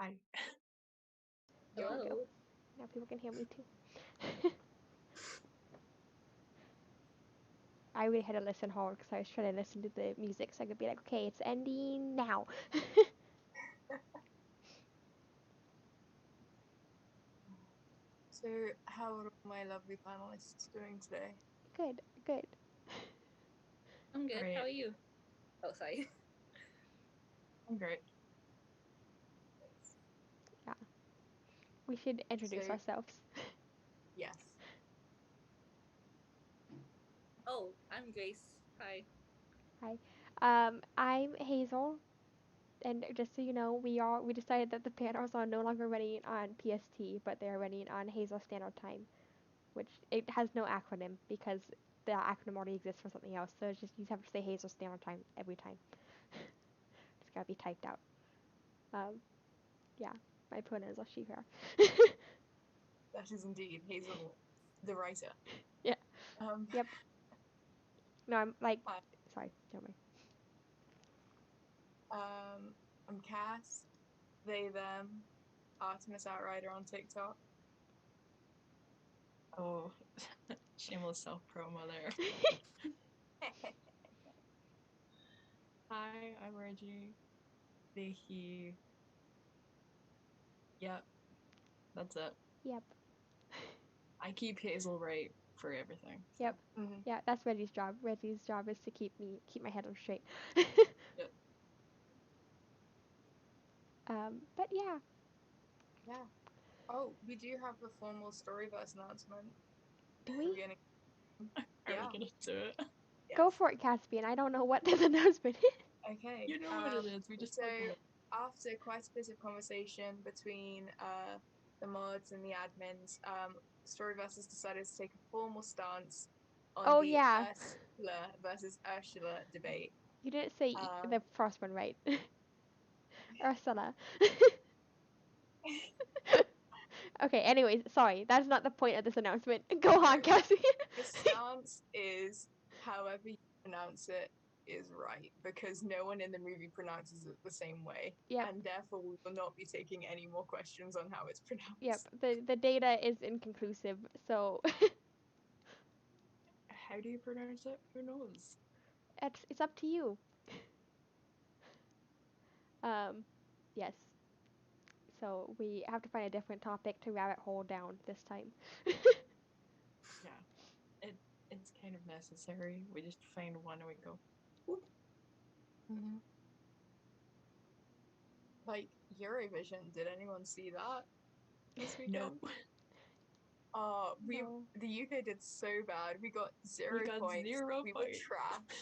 Hi. There we go. Hello. Now people can hear me too. I really had to listen hard because I was trying to listen to the music so I could be like, okay, it's ending now. So, how are my lovely panelists doing today? Good, good. I'm good. Great. How are you? Oh, sorry. I'm great. We should introduce So- ourselves. Yes. Oh, I'm Grace. Hi. I'm Hazel, and just so you know, we decided that the panels are no longer running on PST, but they are running on Hazel Standard Time, which it has no acronym because the acronym already exists for something else. So it's just you have to say Hazel Standard Time every time. It's gotta be typed out. Yeah, my pronouns are she, her. That is indeed Hazel, the writer. Yeah. Yep. No, I'm like, Hi. sorry, don't worry. I'm Cass, they, them, Artemis Outrider on TikTok. Oh, shameless self-promo there. Hi, I'm Reggie. They, he. Yep, that's it. Yep. I keep Hazel right for everything. So. Yep. Mm-hmm. Yeah, that's Reggie's job. Reggie's job is to keep my head on straight. Yep. But yeah. Yeah. Oh, we do have a formal Storyverse announcement. Do We're we? beginning. Are Yeah. we gonna do it? Yes. Go for it, Caspian. I don't know what this announcement is. Okay. You know what it is. We just so spoke about. after quite a bit of conversation between the mods and the admins, Storyverse has decided to take a formal stance on Oh, the yeah. Ursula versus Ursula debate. You didn't say the first one right. Ursula. Okay, anyways, sorry. That's not the point of this announcement. Go on, Caspian. The stance is however you pronounce it is right, because no one in the movie pronounces it the same way. Yep. And therefore we will not be taking any more questions on how it's pronounced. Yep, the data is inconclusive, so How do you pronounce it? Who knows? it's up to you. Yes. So we have to find a different topic to rabbit hole down this time. Yeah, it's kind of necessary. We just find one and we go. Mm-hmm. Like Eurovision, did anyone see that this weekend? No. No. The UK did so bad. We got 0 We got points. 0 We were points. trash.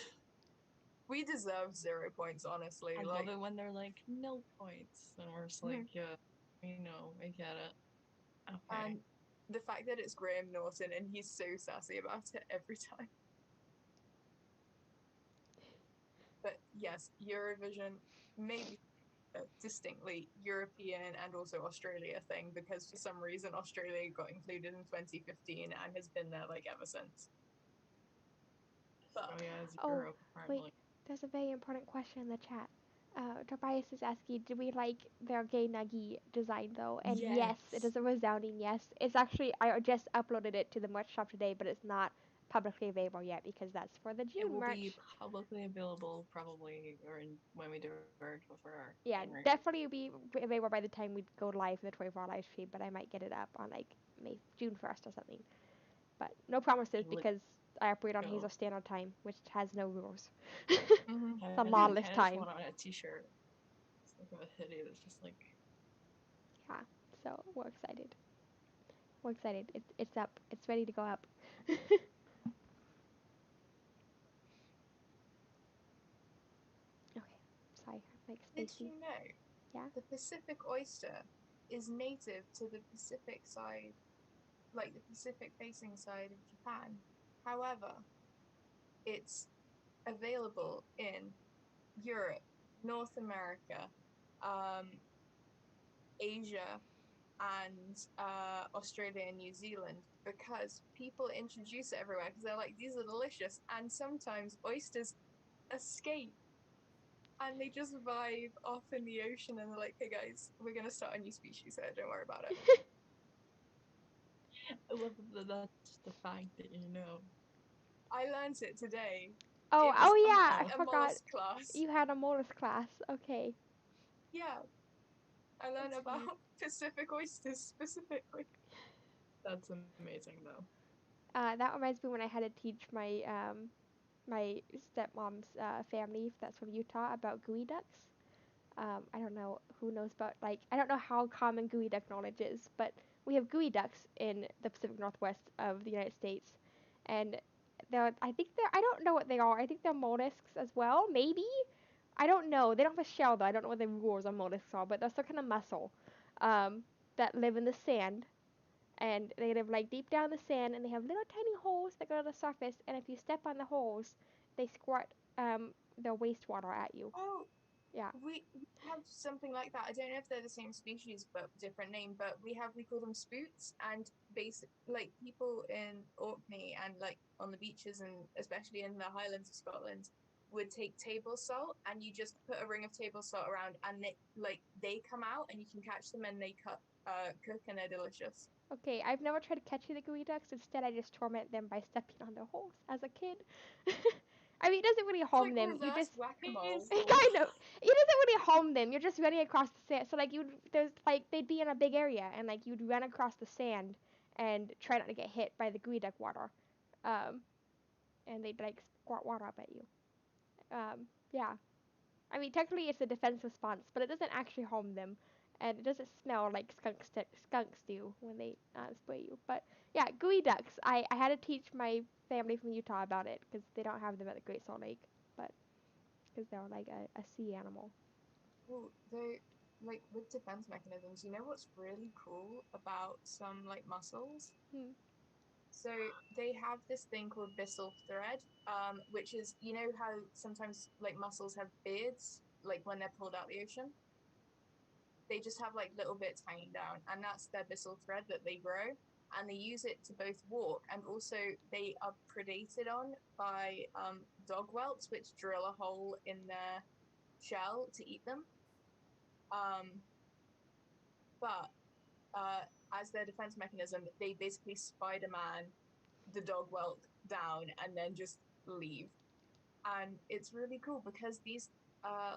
We deserve 0 points, honestly. I like, love it when they're like, no points. And we're just like, yeah, I know, I get it. Okay. and the fact that it's Graham Norton and he's so sassy about it every time. But yes, Eurovision, maybe a distinctly European and also Australia thing, because for some reason Australia got included in 2015 and has been there like ever since. But Oh yeah, it's Oh, Europe apparently. wait, there's a very important question in the chat. Tobias is asking, did we like their gay nuggy design though? And yes, it Yes. is a resounding yes. It's actually, I just uploaded it to the merch shop today, but it's not publicly available yet because that's for the It June will merch. be publicly available probably when we do our 24 hour. Yeah, thing, right? definitely will be available by the time we go live for the 24-hour live stream, but I might get it up on like June 1st or something. But no promises because I operate on Hazel Standard Time, which has no rules. It's a lawless time. One on a t-shirt. It's like a hoodie that's just like. Yeah, so we're excited. We're excited. It's up. It's ready to go up. Okay, sorry, I'm like did spacing. you know Yeah. the Pacific oyster is native to the Pacific side, like the Pacific facing side of Japan? However, it's available in Europe, North America, Asia, and Australia and New Zealand, because people introduce it everywhere because they're like, these are delicious, and sometimes oysters escape. and they just vibe off in the ocean, and they're like, "Hey guys, we're gonna start a new species here. Don't worry about it." I love that that's the fact that you know. I learned it today. Oh, It was yeah, I a forgot. mollusk class. You had a mollusk class. Okay. Yeah, I learned That's about Pacific oysters specifically. That's amazing though. That reminds me when I had to teach my stepmom's family, that's from Utah, about gooey ducks. I don't know who knows about, like, I don't know how common gooey duck knowledge is, but we have gooey ducks in the Pacific Northwest of the United States, and I don't know what they are. I think they're mollusks as well, maybe. I don't know. They don't have a shell though. I don't know what the rules on mollusks are, but they're some kind of mussel um, that live in the sand, and they live like deep down in the sand, and they have little tiny holes that go to the surface, and if you step on the holes, they squirt their wastewater at you. Oh, Yeah. we have something like that. I don't know if they're the same species but different name, but we call them spoots, and basic like people in Orkney and like on the beaches and especially in the Highlands of Scotland would take table salt, and you just put a ring of table salt around, and they come out and you can catch them, and they cook, and they're delicious. Okay, I've never tried catching the gooey ducks. Instead, I just torment them by stepping on their holes as a kid. I mean, it doesn't really It's harm like them. You reverse just whack-a-mole. kind of. It doesn't really harm them. You're just running across the sand. So like there's like they'd be in a big area, and like you'd run across the sand and try not to get hit by the gooey duck water, um, and they'd like squirt water up at you. Yeah. I mean, technically it's a defense response, but it doesn't actually harm them, and it doesn't smell like skunks do when they spray you. But yeah, gooey ducks. I had to teach my family from Utah about it because they don't have them at the Great Salt Lake, but because they're like a sea animal. Oh, they like with defense mechanisms. You know what's really cool about some like mussels? Hmm. So they have this thing called byssal thread, which is, you know how sometimes like mussels have beards, like when they're pulled out the ocean, they just have like little bits hanging down, and that's their byssal thread that they grow, and they use it to both walk, and also they are predated on by dog whelps, which drill a hole in their shell to eat them. Um, but as their defense mechanism, they basically Spider-Man the dog whelp down and then just leave. And it's really cool because these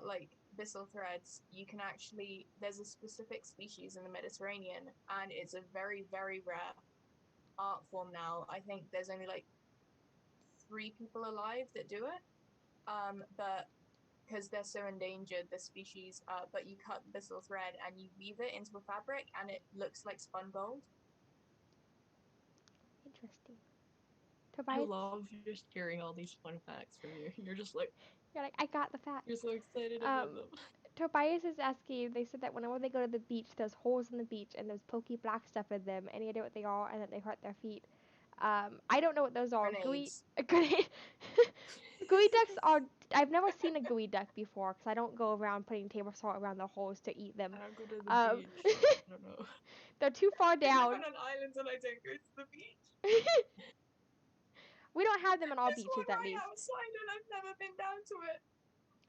like byssal threads, you can actually, there's a specific species in the Mediterranean, and it's a very, very rare art form now. I think there's only like 3 people alive that do it. But because they're so endangered, the species, but you cut the byssal thread and you weave it into a fabric, and it looks like spun gold. Interesting. I Tobias, love just hearing all these fun facts from you. You're just like you're like I got the facts. you're so excited about them. Tobias is asking. They said that whenever they go to the beach, there's holes in the beach and there's pokey black stuff in them. Any idea what they are? And that they hurt their feet. I don't know what those are. Grenades. Gooey ducks are. I've never seen a gooey duck before because I don't go around putting table salt around the holes to eat them. I don't go to the Um, beach. I don't know. they're too far I live down. on an island and I don't go to the beach. We don't have them on all There's one beaches, at right least. outside and I've never been down to it.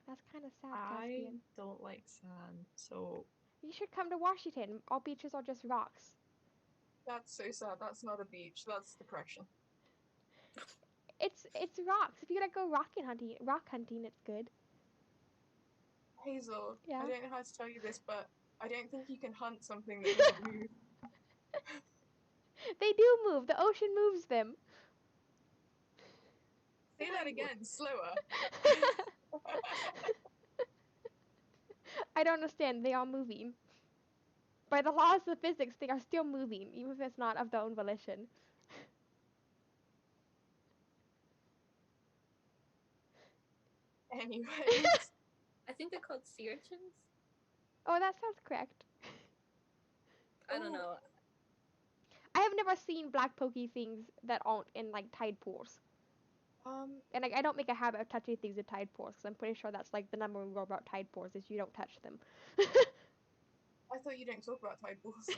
That's kind of sad, I Caspian. don't like sand, so You should come to Washington. All beaches are just rocks. That's so sad. That's not a beach. That's depression. It's rocks. If you gotta go rock hunting, it's good. Hazel, Yeah. I don't know how to tell you this, but I don't think you can hunt something that doesn't move. They do move. The ocean moves them. Say that again, slower. I don't understand. They are moving. By the laws of physics, they are still moving, even if it's not of their own volition. Anyways, I think they're called sea urchins. Oh, that sounds correct. I don't Ooh. know. I have never seen black pokey things that aren't in like tide pools. And like, I don't make a habit of touching things in tide pools because I'm pretty sure that's like the number one rule about tide pools is you don't touch them. I thought you don't talk about tide pools.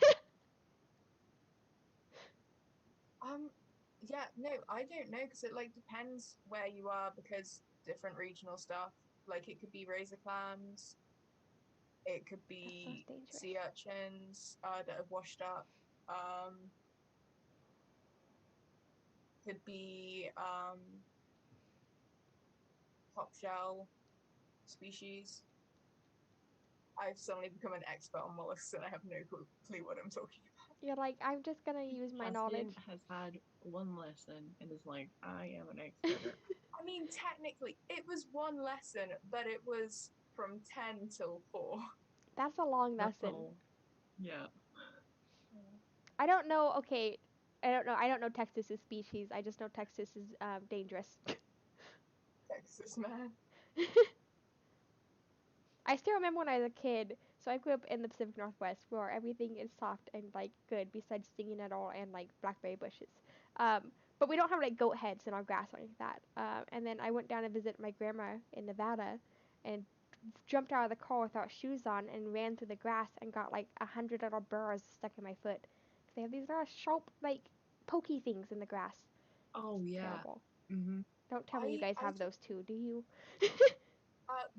Yeah, no, I don't know because it like depends where you are because different regional stuff. Like it could be razor clams, it could That sounds be dangerous. sea urchins that have washed up. Could be top shell species. I've suddenly become an expert on mollusks and I have no clue what I'm talking about. You're like, I'm just gonna use my knowledge. Cassian has had one lesson and is like, I am an expert. I mean, technically, it was one lesson, but it was from 10 till 4. That's a long That's lesson. all. Yeah. I don't know. Okay, I don't know. I don't know Texas's species. I just know Texas is dangerous. Texas man. I still remember when I was a kid. So I grew up in the Pacific Northwest, where everything is soft and like good, besides stinging at all and like blackberry bushes. But we don't have like goat heads in our grass or anything like that. And then I went down to visit my grandma in Nevada, and jumped out of the car without shoes on and ran through the grass and got like 100 little burrs stuck in my foot. 'Cause they have these little sharp, like pokey things in the grass. Oh yeah. Terrible. Mm-hmm. Don't tell me you guys I have those too, do you?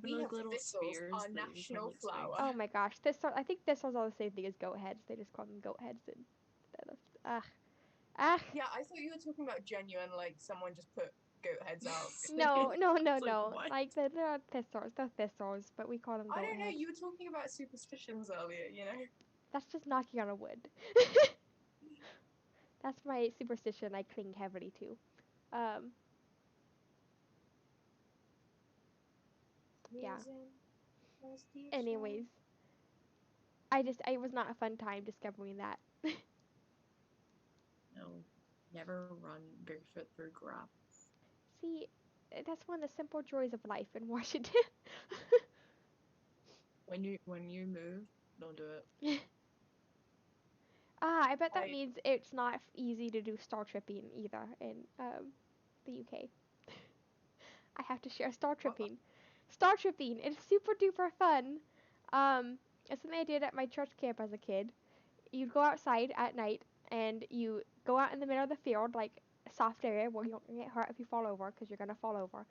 We They're have like little thistles, spears our that just have, national like, flower. Oh my gosh, I think thistles are the same thing as goat heads. They just call them goat heads instead of ugh. Yeah, I thought you were talking about genuine, like someone just put goat heads out. No, no, no, It's like, no. what? Like they're thistles. They're thistles, but we call them I goat don't know, heads. you were talking about superstitions earlier, you know? That's just knocking on a wood. That's my superstition I cling heavily to. Yeah. Anyways, it was not a fun time discovering that. No. Never run barefoot through grass. See, that's one of the simple joys of life in Washington. When you move, don't do it. I bet that I- means it's not easy to do star tripping either in the UK. I have to share star What? tripping. Star tripping, it's super duper fun. It's something I did at my church camp as a kid. You'd go outside at night and you go out in the middle of the field, like a soft area where you don't get hurt if you fall over, because you're gonna fall over.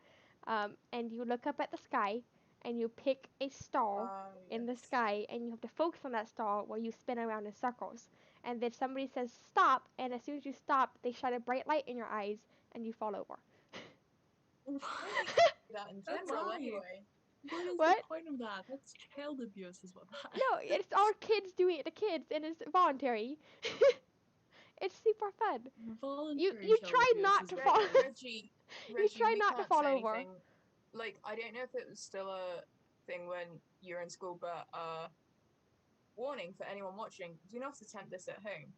And you look up at the sky and you pick a star in the yes. sky and you have to focus on that star while you spin around in circles. And then somebody says stop, and as soon as you stop, they shine a bright light in your eyes and you fall over. I don't think that in That's general, why? anyway. What is What? the point of that? That's child abuse, is what that No, it's our kids doing it to kids, and it's voluntary. It's super fun. Voluntary You child try abuse not is to what fall. that is. Reggie, You try we not to can't fall say over. anything. Like, I don't know if it was still a thing when you were in school, but warning for anyone watching: do not attempt this at home.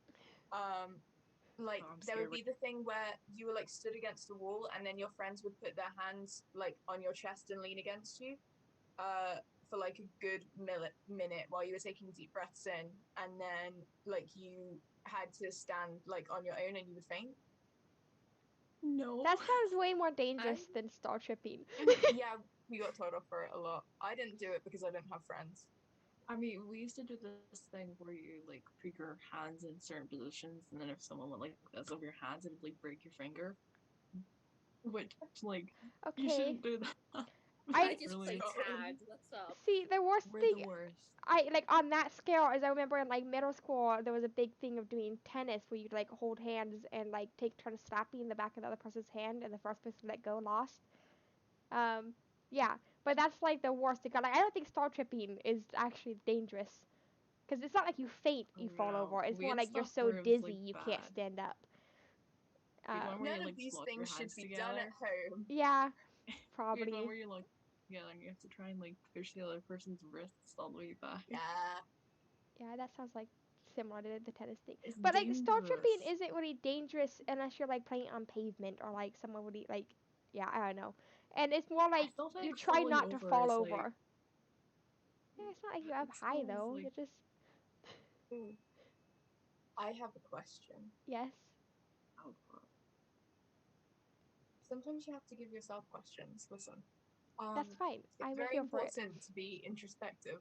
Like Oh, I'm there would scared. be the thing where you were like stood against the wall, and then your friends would put their hands like on your chest and lean against you, for like a good minute while you were taking deep breaths in, and then like you had to stand like on your own and you would faint. No. That sounds way more dangerous than star tripping. Yeah, we got told off for it a lot. I didn't do it because I didn't have friends. I mean, we used to do this thing where you like put your hands in certain positions, and then if someone went like this over your hands, it'd like break your finger. Which, like, you Okay. shouldn't do that. I I just Really. play tag. What's up? see the worst We're thing the worst. I like on that scale is I remember in like middle school there was a big thing of doing tennis where you'd like hold hands and like take turns slapping the back of the other person's hand and the first person to let go lost. Yeah, but that's like the worst. Like I don't think star tripping is actually dangerous because it's not like you faint, you fall No, over. It's we more had like you're stuff so where it was, dizzy like, you can't bad. stand up. We had one where you None of like these just lock your things should hands be together. done at home. Yeah, We had one probably. where you lock together and you have to try and like push the other person's wrists all the way back. Yeah. Yeah, that sounds like similar to the tennis thing. It's But like star dangerous. tripping isn't really dangerous unless you're like playing on pavement or like someone would like yeah, I don't know. And it's more I like still think you try falling not to over fall is, over. like, Yeah, it's not like you up it high still is, though. like, You just Ooh. I have a question. yes. oh, God. Sometimes you have to give yourself questions. Listen. That's fine. It's I'm very here for it. important to be introspective.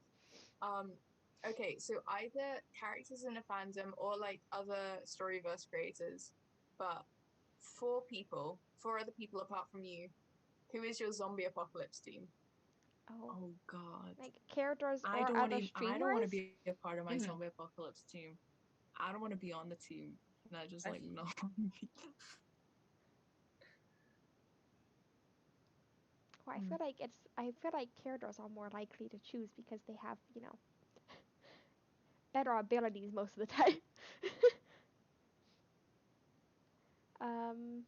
Okay, so either characters in a fandom or like other Storyverse creators, but four other people apart from you, who is your zombie apocalypse team? Oh, Oh God. like characters I or don't want other to. I don't want to streamers? be a part of my Mhm. zombie apocalypse team. I don't want to be on the team. And I just I- like no. Well, I feel like characters are more likely to choose because they have, better abilities most of the time. um,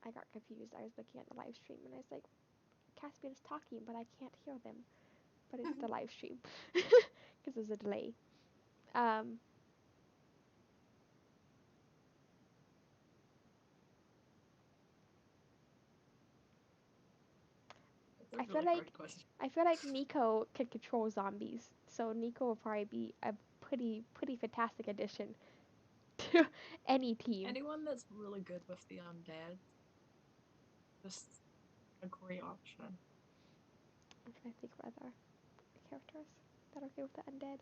I got confused. I was looking at the live stream and I was like, Caspian's talking, but I can't hear them. But it's the live stream because there's a delay. Um, It's a I feel really like hard question. I feel like Nico can control zombies, so Nico will probably be a pretty fantastic addition to any team. Anyone that's really good with the undead, just a great option. I'm trying to think of other characters that are good with the undead.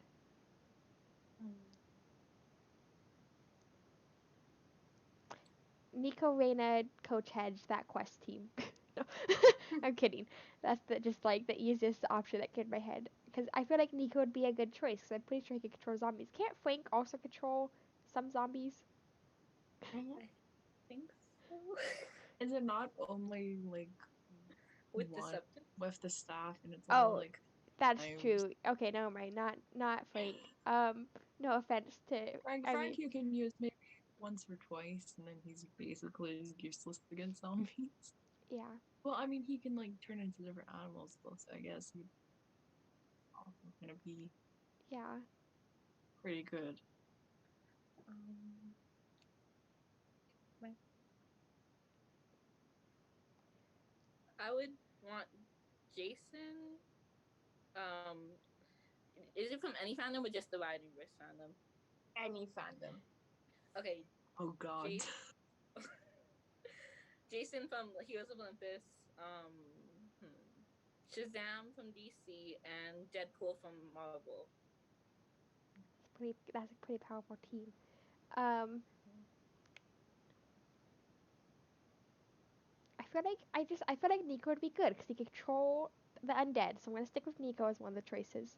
Nico, Reina, Coach Hedge, that quest team. No, I'm kidding. That's just like the easiest option that came in my head. Because I feel like Nico would be a good choice. Because I'm pretty sure he can control zombies. Can't Frank also control some zombies? Mhm. think so. Is it not only like With one deceptive. with the staff, and it's Oh, only like that's times. true. Okay, never mind. Not Frank. No offense to. Frank, I Frank, mean, you can use maybe once or twice, and then he's basically useless against zombies. yeah. Well, I mean, he can like turn into different animals, though, so I guess he's also gonna be Yeah. pretty good. Um, my- I would want Jason. Um, is it from any fandom or just the Riderverse fandom? Any fandom. Okay, Oh God. Jason from Heroes of Olympus. Hmm, Shazam from DC and Deadpool from Marvel. That's a pretty powerful team. Um, I feel like Nico would be good because he can control the undead. So I'm gonna stick with Nico as one of the choices.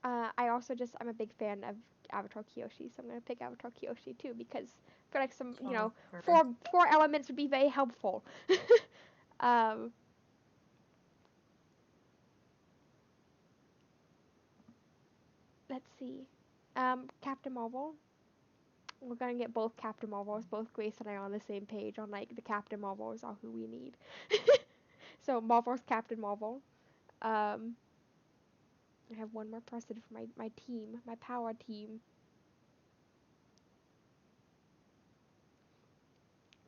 Uh, I also I'm a big fan of Avatar Kyoshi, so I'm gonna pick Avatar Kyoshi too because I feel like some Oh, fair. four elements would be very helpful. um, let's see, Captain Marvel. We're gonna get both Captain Marvels. Both Grace and I are on the same page on like the Captain Marvels are who we need. So Marvel's Captain Marvel. Um, I have one more person for my team, my power team.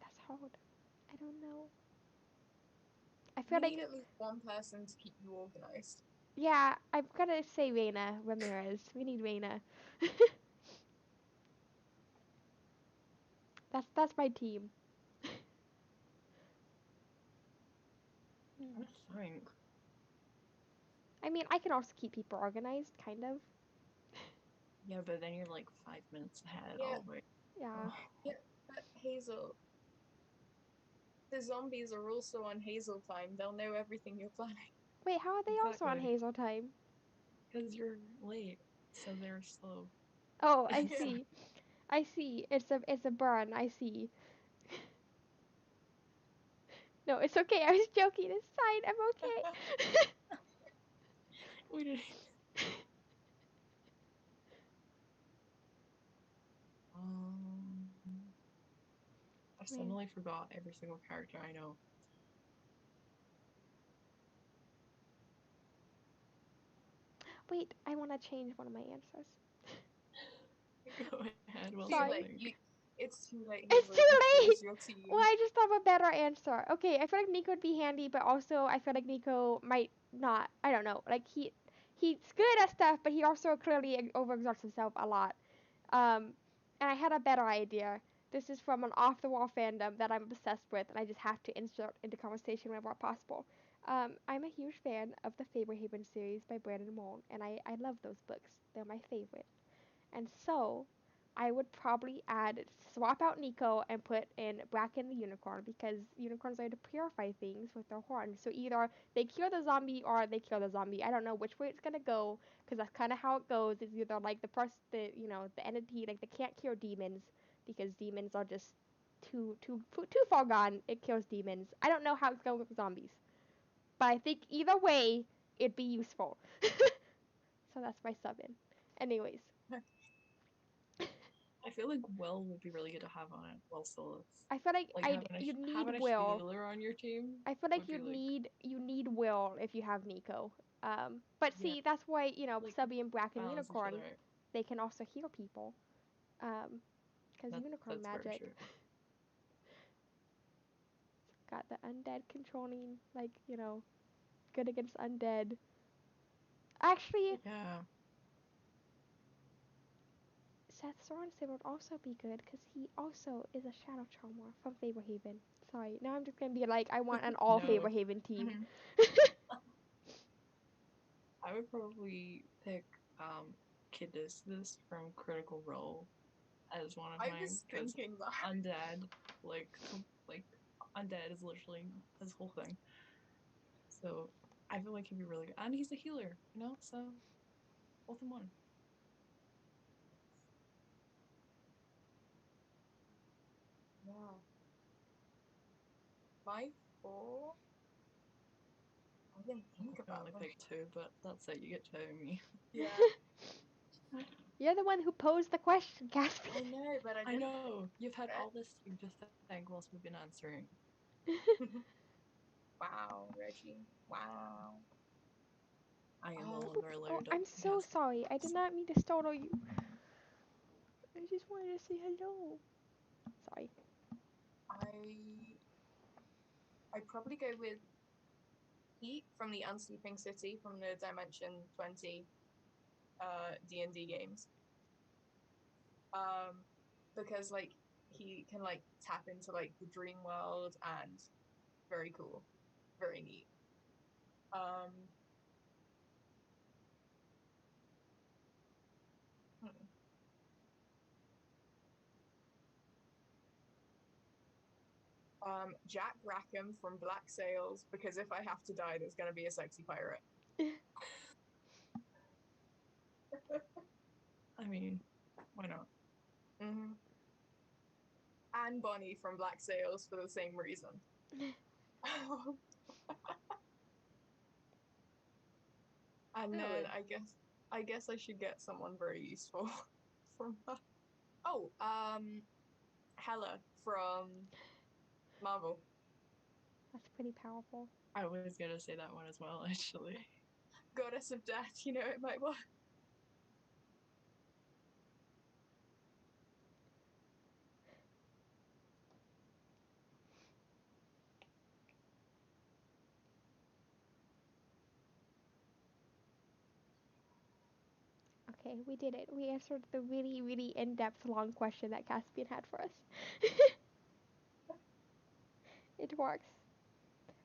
That's hard. I don't know. I feel You like need at least one person to keep you organized. yeah, I'm gonna say Reina Ramirez. We need Reina. That's my team. I think. I mean, I can also keep people organized, kind of. Yeah, but then you're like 5 minutes ahead Yeah. all the way. Yeah. Yeah, but Hazel, the zombies are also on Hazel time. They'll know everything you're planning. Wait, how are they also on Exactly. Hazel time? Because you're late, so they're slow. Oh, I Yeah. see. I see. It's a burn. I see. No, it's okay. I was joking. It's fine. I'm okay. We did. Um, I Man. suddenly forgot every single character I know. Wait, I want to change one of my answers. Go ahead. We'll Too Sorry. late. think. It's too late, It's Hazel. too You late. chose your team. Well, I just thought of a better answer. Okay, I feel like Nico would be handy, but also I feel like Nico might not. I don't know. Like he's good at stuff, but he also clearly overexerts himself a lot. And I had a better idea. This is from an off-the-wall fandom that I'm obsessed with, and I just have to insert into conversation whenever possible. I'm a huge fan of the Faberhaven series by Brandon Moore, and I love those books. They're my favorite. And so, I would probably swap out Nico and put in Bracken the unicorn because unicorns are to purify things with their horns. So either they cure the zombie or they kill the zombie. I don't know which way it's gonna go because that's kind of how it goes. It's either like the entity like they can't cure demons because demons are just too far gone. It kills demons. I don't know how it's going with zombies, but I think either way it'd be useful. So that's my sub in. Anyways. I feel like Will would be really good to have on it. Will Solis. I feel like You'd need having a Will. healer on your team. I feel like would be, you need Will if you have Nico. But Yeah. see, that's why Like, Subby and Bracken balance each Unicorn other out. they can also heal people. Because unicorn That's very magic. true. Got the undead controlling, good against undead. Actually, Yeah. Seth Sorensen would also be good because he also is a Shadow Charmer from Faberhaven. Sorry, now I'm just gonna be like, I want an all No. Faberhaven team. I would probably pick Kidistus from Critical Role as one of I mine. was thinking that. Undead, like undead is literally his whole thing. So I feel like he'd be really good, and he's a healer, so both in one. Yeah. My 4. I didn't think I about only that. picked 2, but that's it. You get to know me. Yeah, You're the one who posed the question, Caspian. I know, but I I didn't. know you've had all this time to think whilst we've been answering. Wow, Reggie. Wow. I am no Oh, longer allowed. I'm so sorry. I did not mean to startle you. I just wanted to say hello. Sorry. I'd probably go with Pete from the Unsleeping City from the Dimension 20 D&D games. Because he can tap into the dream world and very cool, very neat. Jack Rackham from Black Sails, because if I have to die, there's going to be a sexy pirate. I mean, why not? Mm-hmm. And Bonnie from Black Sails for the same reason. And then I guess I should get someone very useful from that. Oh, Hela from Marvel. That's pretty powerful. I was gonna say that one as well, actually. Goddess of Death, it might work. Okay, we did it. We answered the really, really in-depth long question that Caspian had for us. It works.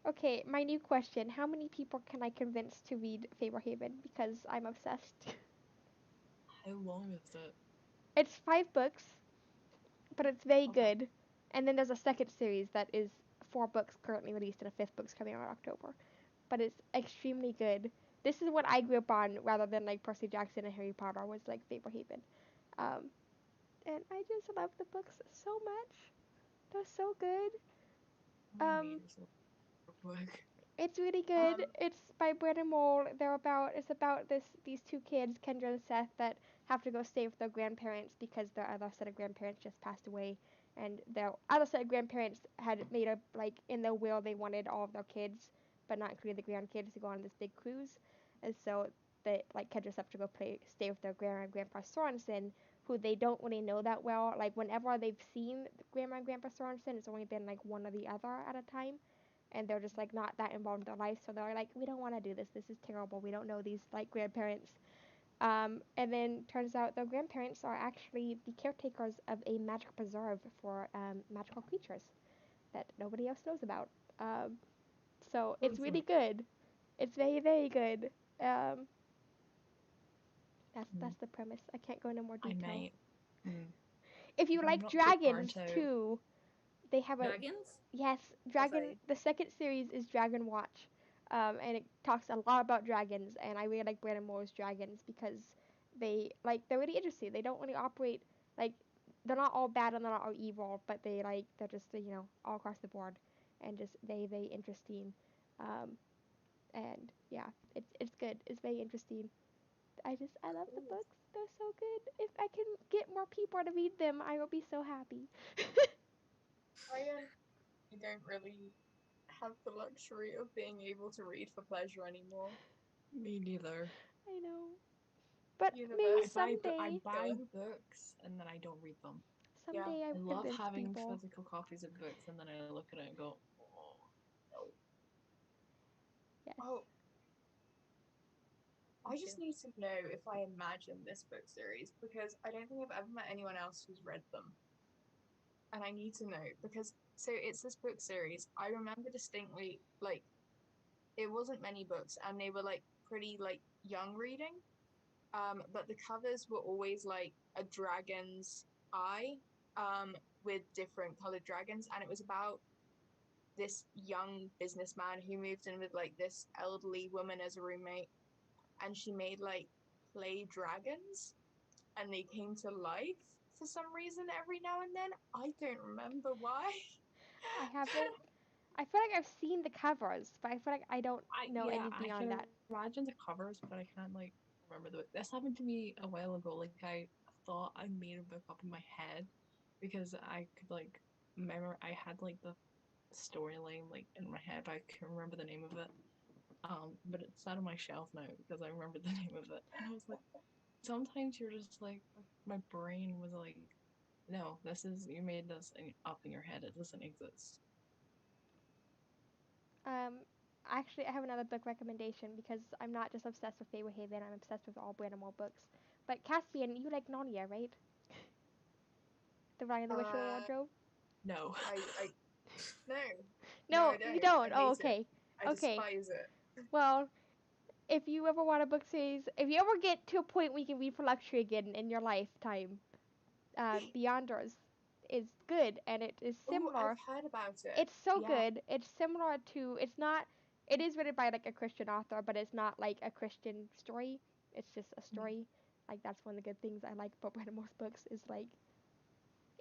Okay, my new question. How many people can I convince to read Faberhaven? Because I'm obsessed. How long is it? It's 5 books, but it's very Okay. good. And then there's a second series that is 4 books currently released, and a 5th book's coming out in October. But it's extremely good. This is what I grew up on, rather than Percy Jackson and Harry Potter was Faberhaven. And I just love the books so much. They're so good. It's really good. It's by Brandon Mole. It's about these 2 kids, Kendra and Seth, that have to go stay with their grandparents because their other set of grandparents just passed away, and their other set of grandparents had made a in their will they wanted all of their kids, but not including the grandkids, to go on this big cruise, and so they Kendra's have to go stay with their grandma and grandpa Sorensen, who they don't really know that well. Whenever they've seen grandma and grandpa Sorensen, it's only been one or the other at a time, and they're just not that involved in their life, so they're we don't want to do this is terrible, we don't know these grandparents. And then turns out their grandparents are actually the caretakers of a magic preserve for magical creatures that nobody else knows about. So it's really good. It's very, very good. That's the premise. I can't go into more detail. I If you I'm like not too dragons burnt out. too, they have a Dragons? yes, dragon. Okay. The second series is Dragon Watch, and it talks a lot about dragons. And I really like Brandon Moore's dragons because they're really interesting. They don't really operate like they're not all bad and they're not all evil, but they're just all across the board, and just very interesting. And yeah, it's good. It's very interesting. I love the Cool. books. They're so good. If I can get more people to read them, I will be so happy. I don't really have the luxury of being able to read for pleasure anymore. Me neither. I know. But maybe University. someday, I buy books and then I don't read them. Yeah. someday I I will love convince having people. physical copies of books and then I look at it and go, oh, no. Yes. Oh, I Me just too. need to know if I imagine this book series because I don't think I've ever met anyone else who's read them. And I need to know because so it's this book series. I remember distinctly like it wasn't many books and they were like pretty like young reading. But the covers were always like a dragon's eye, with different colored dragons, and it was about this young businessman who moved in with like this elderly woman as a roommate, and she made like clay dragons, and they came to life for some reason every now and then. I don't remember why. I haven't. I feel like I've seen the covers, but I feel like I don't know anything I beyond can that. imagine the covers, but I can't like remember the book. This happened to me a while ago. Like I thought I made a book up in my head because I could like remember I had like the storyline like in my head, but I couldn't remember the name of it. But it's out on my shelf now because I remembered the name of it. And I was like, sometimes you're just like my brain was like, no, this is you made this up in your head. It doesn't exist. Um, actually, I have another book recommendation because I'm not just obsessed with Fable Haven. I'm obsessed with all Brandon Moore books. But Caspian, you like Narnia, right? The Ryan the Witcher Uh, Wardrobe. No. I no, no, No, I you don't. don't. I Oh, hate it. okay. I Okay. despise it. Well, if you ever want a book series, if you ever get to a point where you can read for luxury again in your lifetime, Beyonders is good, and it is Oh, I've similar. heard about it. It's so Yeah. good. It's similar to. It's not. It is written by like a Christian author, but it's not like a Christian story. It's just a story. Like that's one of the good things I like about Brandon Moore's books is like.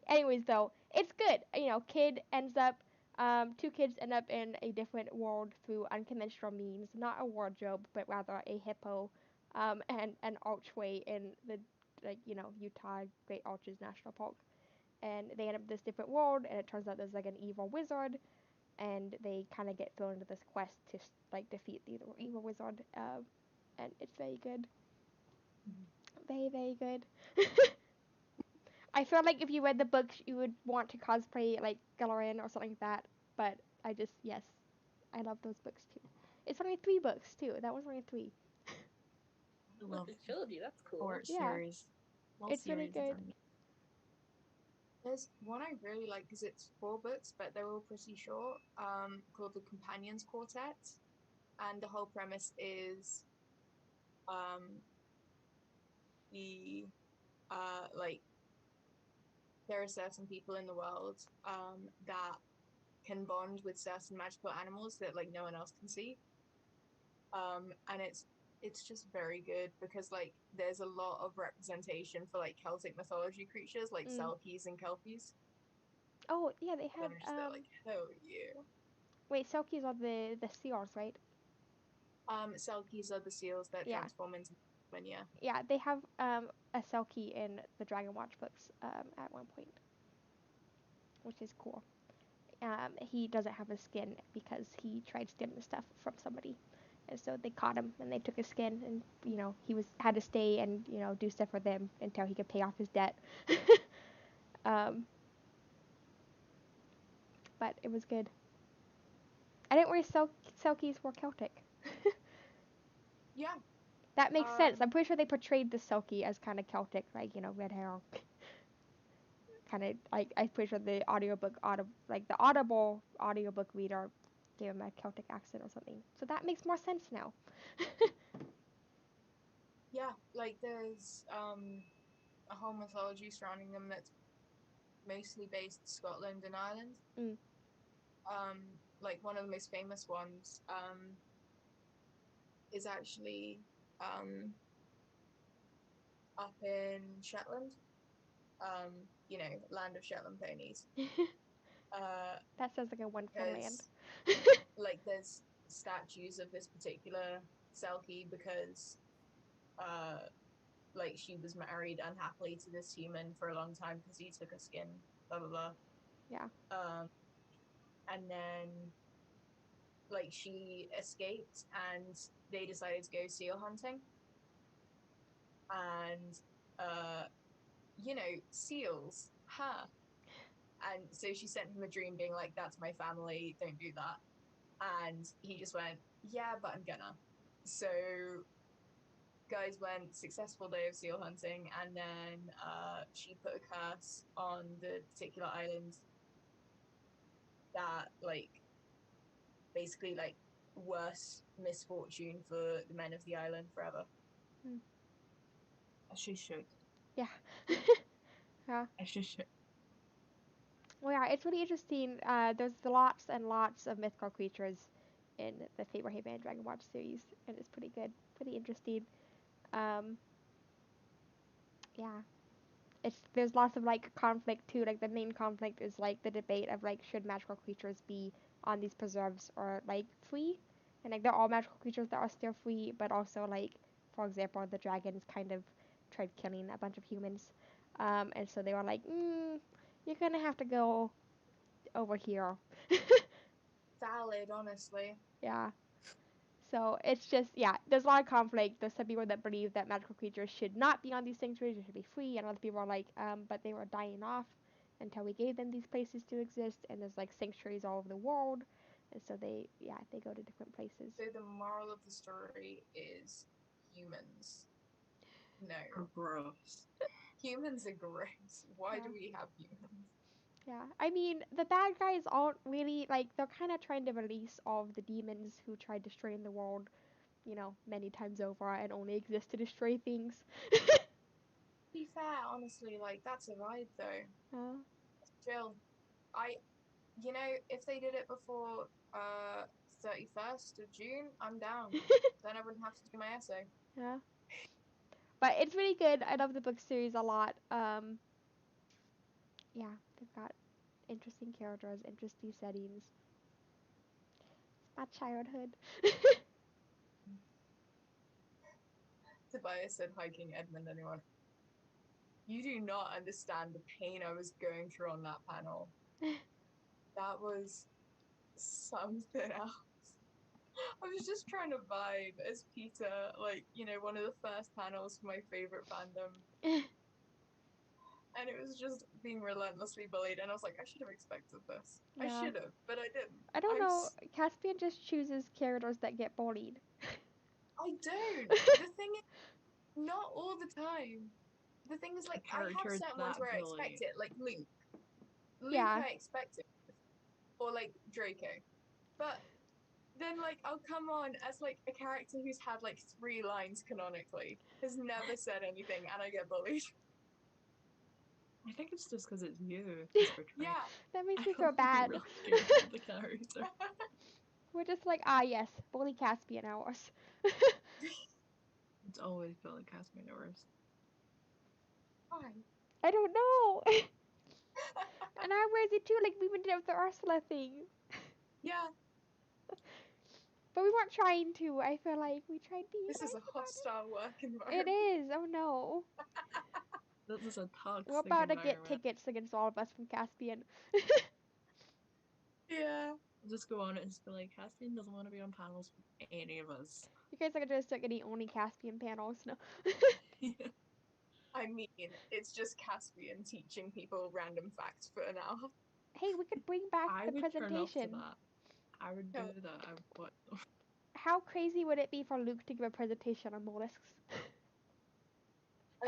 Anyways, though, it's good. Two kids end up in a different world through unconventional means. Not a wardrobe, but rather a hippo, and an archway in the Utah Great Arches National Park. And they end up in this different world, and it turns out there's like an evil wizard, and they kind of get thrown into this quest to like defeat the evil wizard. And it's very good, very good. I feel like if you read the books, you would want to cosplay like Galarin or something like that. But yes, I love those books too. It's only 3 books too. That was only 3. I Oh, love the trilogy. That's cool. short Yeah, series. Well, it's really series good. are neat. There's one I really like because it's 4 books, but they're all pretty short. Called the Companions Quartet, and the whole premise is, the like there are certain people in the world that can bond with certain magical animals that like no one else can see. And it's just very good because like there's a lot of representation for like Celtic mythology creatures like Mm. Selkies and Kelpies. Oh yeah, they And have I'm just there like, hell yeah. Wait, Selkies are the seals, right? Selkies are the seals that Yeah, transform into women, yeah. yeah. They have a Selkie in the Dragon Watch books at one point, which is cool. He doesn't have a skin because he tried stealing stuff from somebody, and so they caught him and they took his skin, and he had to stay and do stuff for them until he could pay off his debt. um, but it was good. I didn't worry Selkies were Celtic. Yeah. That makes sense. Um I'm pretty sure they portrayed the Selkie as kind of Celtic, like red hair, kind of like I'm pretty sure the the audible audiobook reader gave him a Celtic accent or something. So that makes more sense now. yeah, like a whole mythology surrounding them that's mostly based in Scotland and Ireland. Mm. Like one of the most famous ones is actually up in Shetland. You know, land of Shetland ponies. That sounds like a wonderful land. Like there's statues of this particular Selkie because like she was married unhappily to this human for a long time because he took her skin, blah blah blah. Yeah. And then like she escaped and they decided to go seal hunting. And you know, seals, huh? And so she sent him a dream being like, that's my family, don't do that. And he just went, yeah, but I'm gonna. So guys went successful day of seal hunting, and then she put a curse on the particular island that like basically like worse misfortune for the men of the island forever. She should. Yeah. Yeah. She should. Well, yeah, it's really interesting. There's lots and lots of mythical creatures in the Fate Warhammer and Dragon Watch series, and it's pretty good, pretty interesting. Yeah, there's lots of like conflict too. Like the main conflict is like the debate of like should magical creatures be on these preserves or like free, and like they're all magical creatures that are still free, but also like for example the dragons kind of tried killing a bunch of humans, and so they were like, you're gonna have to go over here. Valid, honestly. Yeah. So it's just, yeah, there's a lot of conflict. There's some people that believe that magical creatures should not be on these sanctuaries, they should be free, and other people are like, but they were dying off until we gave them these places to exist, and there's like sanctuaries all over the world, and so they go to different places. So the moral of the story is humans. No. Gross. Humans are gross. Why Yeah. do we have humans? Yeah, I mean, the bad guys aren't really, like, they're kind of trying to release all of the demons who tried destroying the world, you know, many times over and only exist to destroy things. To be fair, honestly, like, that's a vibe, though. Still, you know, if they did it before 31st of June, I'm down. Then I wouldn't have to do my essay. Yeah. But it's really good. I love the book series a lot. Yeah, they've got interesting characters, interesting settings. It's my childhood. Tobias said hiking Edmund, anyone. You do not understand the pain I was going through on that panel. That was something else. I was just trying to vibe as Peter, like, you know, one of the first panels for my favorite fandom. And it was just being relentlessly bullied, and I was like, I should have expected this. Yeah. I should have, but I didn't. I don't know. Caspian just chooses characters that get bullied. I don't. The thing is, not all the time. The thing is, like, I have Characters certain ones that where I bully. expect it, like Luke. Luke, Yeah. I expect it. Or, like, Draco. But then, like, I'll come on as, like, a character who's had, like, 3 lines canonically, has never said anything, and I get bullied. I think it's just because it's you. Yeah. That makes I me don't feel bad. really care about the character. We're just like, yes, bully Caspian hours. It's always felt like Caspian hours. Why? I don't know. And I wears it too, like we even did it with the Ursula thing. Yeah. But we weren't trying to. I feel like we tried to be This is nice a about hostile work it. environment. It is. Oh no. This is a toxic We're about to environment. get tickets against all of us from Caspian. Yeah. Just go on and just be like, Caspian doesn't want to be on panels with any of us. You guys are gonna start getting only Caspian panels. No. I mean, it's just Caspian teaching people random facts for an hour. Hey, we could bring back I the would turn up to presentation. that. I would do that. What? How crazy would it be for Luke to give a presentation on mollusks?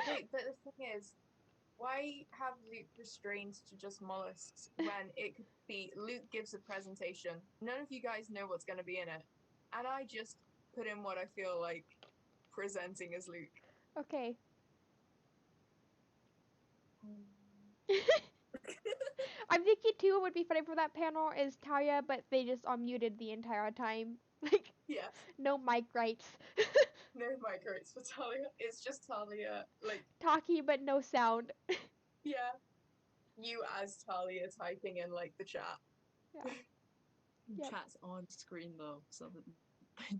Okay, but the thing is, why have Luke restrained to just mollusks when it could be Luke gives a presentation, none of you guys know what's going to be in it, and I just put in what I feel like presenting as Luke. Okay. I'm thinking too what would be funny for that panel is Talia, but they just unmuted the entire time. Like, Yes. no mic rights. No migrates for Talia. It's just Talia, like, Talking, but no sound. yeah. You as Talia typing in, like, the chat. Yeah. Yep. Chat's on screen though, so that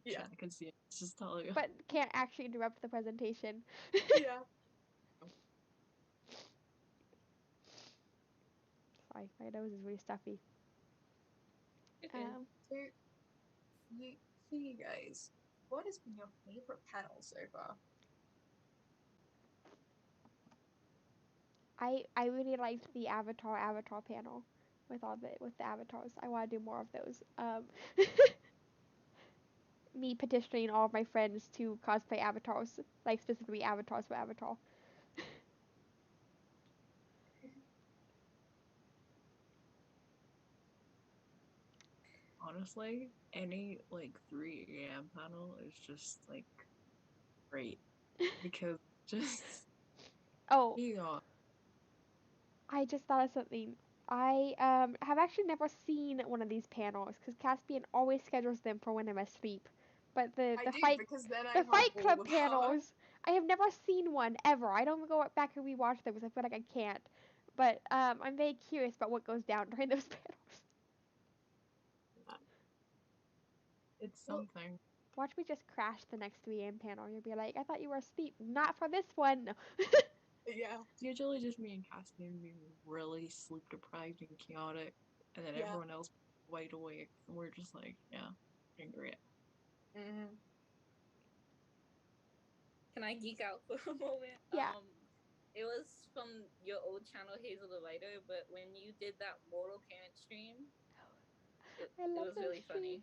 Yeah. chat can see it. It's just telling you. But can't actually interrupt the presentation. Yeah. Sorry, my nose is really stuffy. Okay. So, you guys, what has been your favorite panel so far? I really liked the avatar panel with the avatars. I want to do more of those. Me petitioning all of my friends to cosplay avatars, like specifically avatars for Avatar. Honestly, any like 3 a.m. panel is just like great because just Oh, yeah. I just thought of something. I have actually never seen one of these panels because Caspian always schedules them for when I'm asleep. But I do, because then I the have Fight all Club the power. panels, I have never seen one ever. I don't go back and rewatch them because I feel like I can't. But I'm very curious about what goes down during those panels. It's Well, something. Watch me just crash the next 3 a.m. panel. You'll be like, I thought you were asleep. Not for this one. No. yeah. It's usually just me and Cassian being really sleep deprived and chaotic, and then Yeah. everyone else wide awake. And we're just like, yeah, angry. Mm-hmm. Can I geek out for a moment? Yeah. It was from your old channel, Hazel the Writer, but when you did that Mortal Parent stream, I it love was those really streams. funny.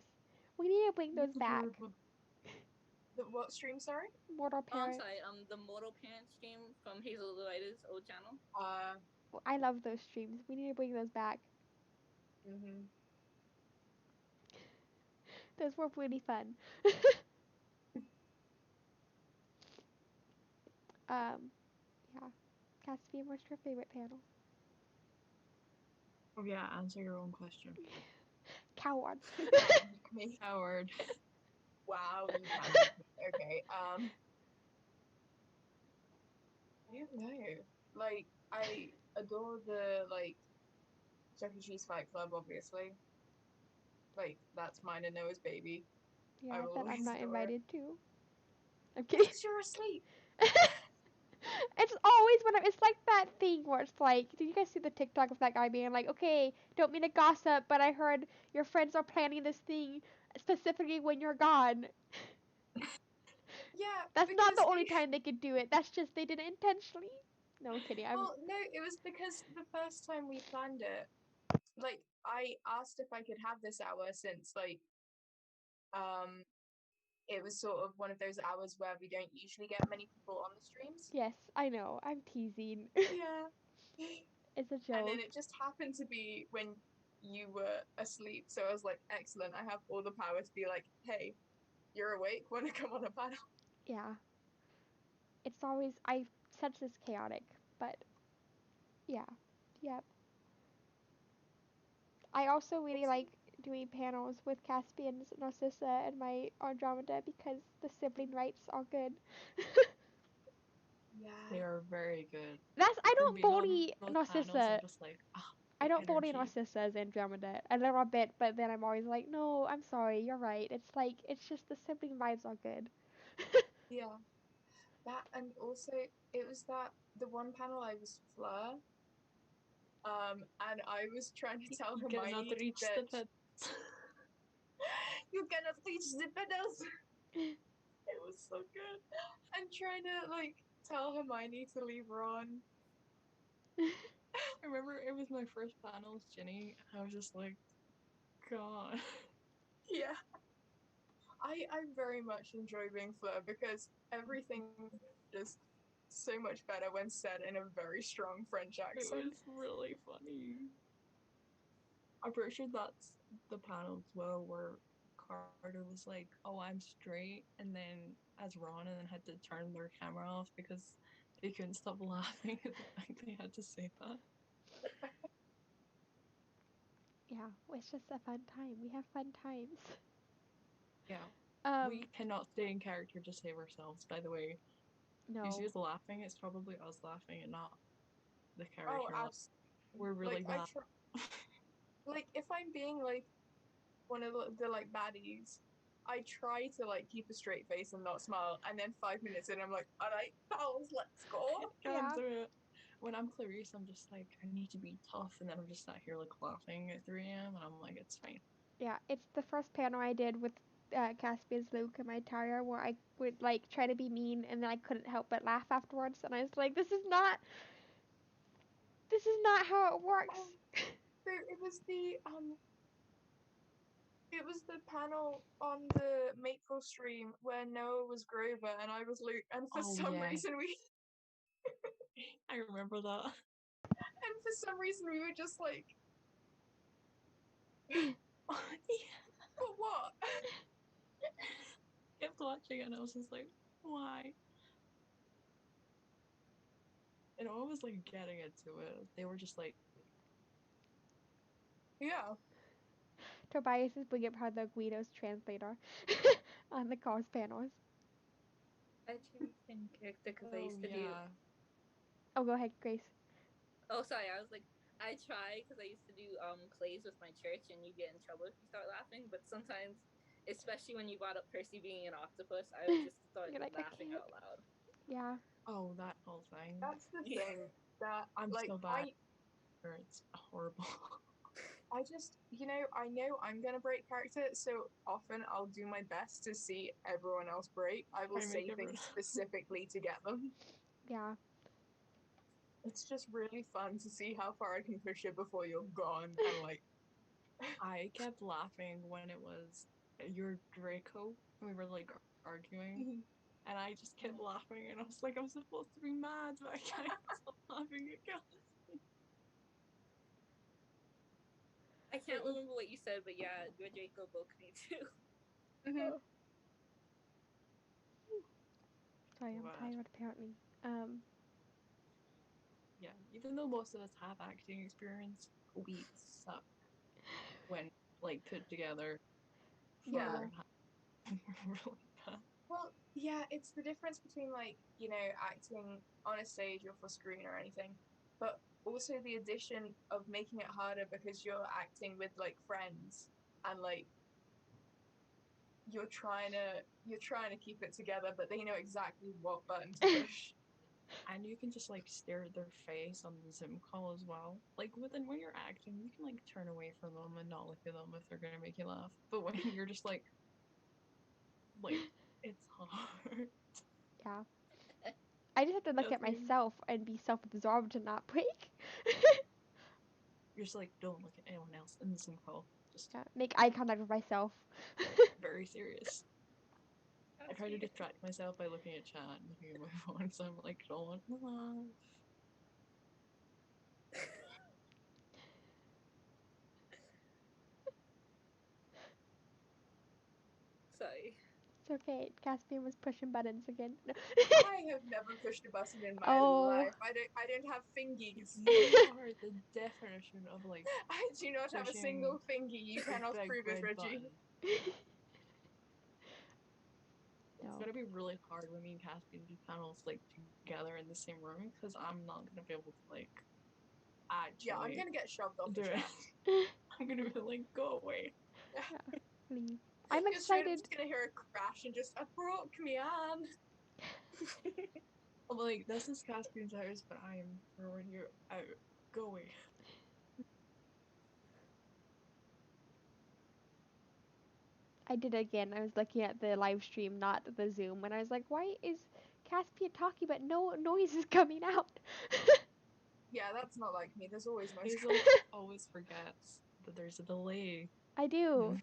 We need to bring those back. The what stream, sorry? Mortal Oh, I'm Parents. sorry. The Mortal Parent stream from Hazel the Writer's old channel. I love those streams. We need to bring those back. Mm-hmm. Those were really fun. Yeah. Caspian, what's your favorite panel? Oh yeah, answer your own question. Coward. Me. Howard. Wow, you can. Okay. I don't know. Like, I adore the like Chuck E. Cheese Fight Club, obviously. Like, that's mine and Noah's baby. I Yeah, will that I'm always not adore it. invited to. I'm kidding. Because you're asleep. It's always when it's like that thing where it's like, did you guys see the TikTok of that guy being like, okay, don't mean to gossip, but I heard your friends are planning this thing specifically when you're gone. Yeah, That's not because the only time they could do it. That's just they did it intentionally. No, I'm kidding. well, no, it was because the first time we planned it, like I asked if I could have this hour since like um it was sort of one of those hours where we don't usually get many people on the streams. Yes, I know. I'm teasing. Yeah. It's a And then joke. it just happened to be when you were asleep. So I was like, excellent. I have all the power to be like, hey, you're awake. Want to come on a panel? Yeah. It's always I such this chaotic, but yeah. Yep. I also really like doing panels with Caspian's Narcissa and my Andromeda because the sibling rights are good. They Yeah. are very good. That's I From don't being on bully those panels, Narcissa. I'm just like, I the don't bully energy. Narcissa as Andromeda a little bit, but then I'm always like, no, I'm sorry, you're right. It's like it's just the sibling vibes are good. Yeah. That and also it was that the one panel I was Fleur, and I was trying to tell You cannot Hermione reach that the pet. you cannot reach the pedals. It was so good. I'm trying to like tell Hermione to leave Ron. I remember it was my first panel with Jenny, and I was just like, God. Yeah. I very much enjoy being Fleur because everything just so much better when said in a very strong French It accent. was really funny. I'm pretty sure that's the panel as well where Carter was like, "Oh, I'm straight," and then as Ron, and then had to turn their camera off because they couldn't stop laughing at the fact they had to say that. Yeah, it's just a fun time. We have fun times. Yeah. Um, We cannot stay in character to save ourselves, by the way. no. If you see us laughing, it's probably us laughing and not the Oh, character. absolutely. We're really Like, bad. like if I'm being like one of the like baddies, I try to like keep a straight face and not smile, and then 5 minutes in, I'm like, all right, pals, let's go. Can't Yeah. do it. When I'm Clarice, I'm just like, I need to be tough, and then I'm just sat here like laughing at 3 a.m. and I'm like, it's fine. Yeah, it's the first panel I did with Caspian's Luke and my Tara where I would like try to be mean and then I couldn't help but laugh afterwards and I was like, this is not how it works. So it was the panel on the Maple stream where Noah was Grover and I was Luke, and for Oh, some yeah. reason we I remember that. we were just like, Yeah. but what? Kept watching it and I was just like, why? And I was like getting into it. They were just like, Yeah. Tobias is being part of the Guido's translator on the cause panels. I changed in character because I oh used to do. yeah. Oh, go ahead, Grace. Oh, sorry. I was like, I try because I used to do plays with my church, and you get in trouble if you start laughing. But sometimes, especially when you brought up Percy being an octopus, I would just start You're like, I laughing can't. out loud. Yeah. Oh, that whole thing. That's the Yeah. thing that I'm like so bad. It's horrible. I just, I know I'm gonna break character, so often I'll do my best to see everyone else break. I will Try to make say everyone- things specifically to get them. Yeah. It's just really fun to see how far I can push it before you're gone. And like, I kept laughing when it was your Draco. We were like arguing. And I just kept laughing and I was like, I'm supposed to be mad, but I can't stop laughing again. I can't remember what you said, but yeah, your Draco broke me too. Mhm. Oh. Sorry, I'm But, tired apparently. yeah, even though most of us have acting experience, we suck when like put together. Yeah. Really bad. Well, yeah, it's the difference between like, acting on a stage or for screen or anything, but also the addition of making it harder because you're acting with like friends and like you're trying to keep it together, but they know exactly what button to push. And you can just like stare at their face on the Zoom call as well. Like when you're acting, you can like turn away from them and not look at them if they're gonna make you laugh. But when you're just like it's hard. Yeah. I just have to look at Nothing. myself and be self-absorbed and not break. You're just like, don't look at anyone else in the Zoom call. Just Yeah, make eye contact with myself. very serious. I try to distract myself by looking at chat and looking at my phone, so I'm like, don't want to laugh. Sorry. It's okay. Caspian was pushing buttons again. No. I have never pushed a button in my life. I don't have fingies. You are the definition of like I do not have a pushing single fingy. You the cannot big prove it, red Reggie. button. It's No. gonna be really hard when me and Caspian do panels like together in the same room because I'm not gonna be able to like actually Yeah, I'm gonna get shoved off do the it. chat. I'm gonna be like, go away. Yeah, leave. I'm You're straight up excited. just gonna hear a crash and just, I broke me arm. I'm like, this is Caspian's house, but I am throwing you out. Go away. I did it again. I was looking at the live stream, not the Zoom, and I was like, why is Caspian talking but no noise is coming out? Yeah, that's not like me. There's always noise. Hazel always forgets that there's a delay. I do.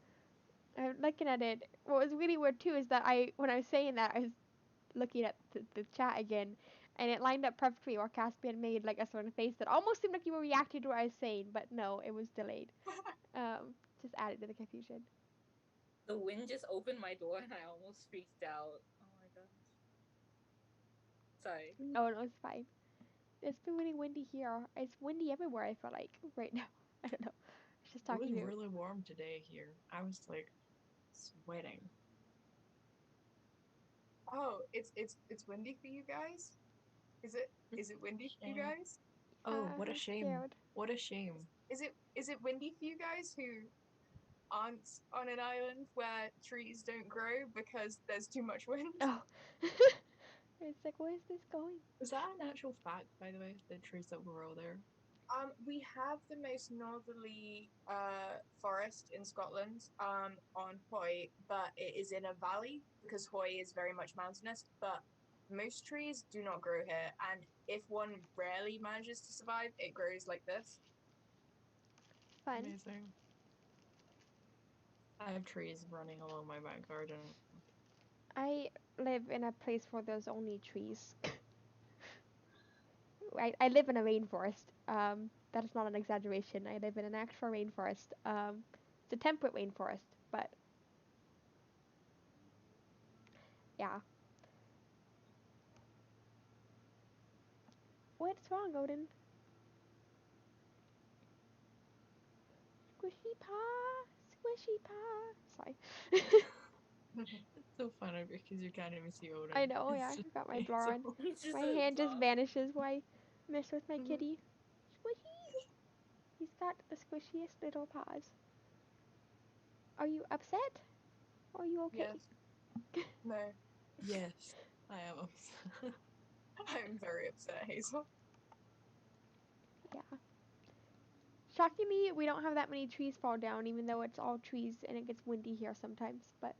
I'm looking at it. What was really weird too is that when I was saying that, I was looking at the chat again, and it lined up perfectly where Caspian made like a sort of face that almost seemed like you were reacting to what I was saying, but no, it was delayed. Just added to the confusion. The wind just opened my door and I almost freaked out. Oh my gosh. Sorry. Oh no, it's fine. It's been really windy here. It's windy everywhere, I feel like, right now. I don't know. I was just It was talking to really warm today here. I was like sweating. Oh, it's windy for you guys? Is it windy for you Shame. guys? Oh, what a I'm shame. scared. What a shame. Is it windy for you guys who aren't on an island where trees don't grow because there's too much wind? Oh. It's like, where is this going? Is that an actual fact, by the way? The trees that grow there? We have the most northerly forest in Scotland, on Hoy, but it is in a valley because Hoy is very much mountainous. But most trees do not grow here, and if one rarely manages to survive, it grows like this. Fun. Amazing. I have trees running along my back garden. I live in a place where there's only trees. I live in a rainforest. That is not an exaggeration. I live in an actual rainforest. It's a temperate rainforest, but yeah. What's wrong, Odin? Squishy paw, squishy paw. Sorry. It's so funny because you can't even see Odin. I know, It's yeah. just I got my me, blur so- on. It's just My a hand just blob. vanishes while I mess with my Mhm. kitty. Squishy! He's got the squishiest little paws. Are you upset? Are you okay? Yes. No. Yes, I am upset. I'm very upset, Hazel. Yeah. Shockingly, we don't have that many trees fall down, even though it's all trees and it gets windy here sometimes. But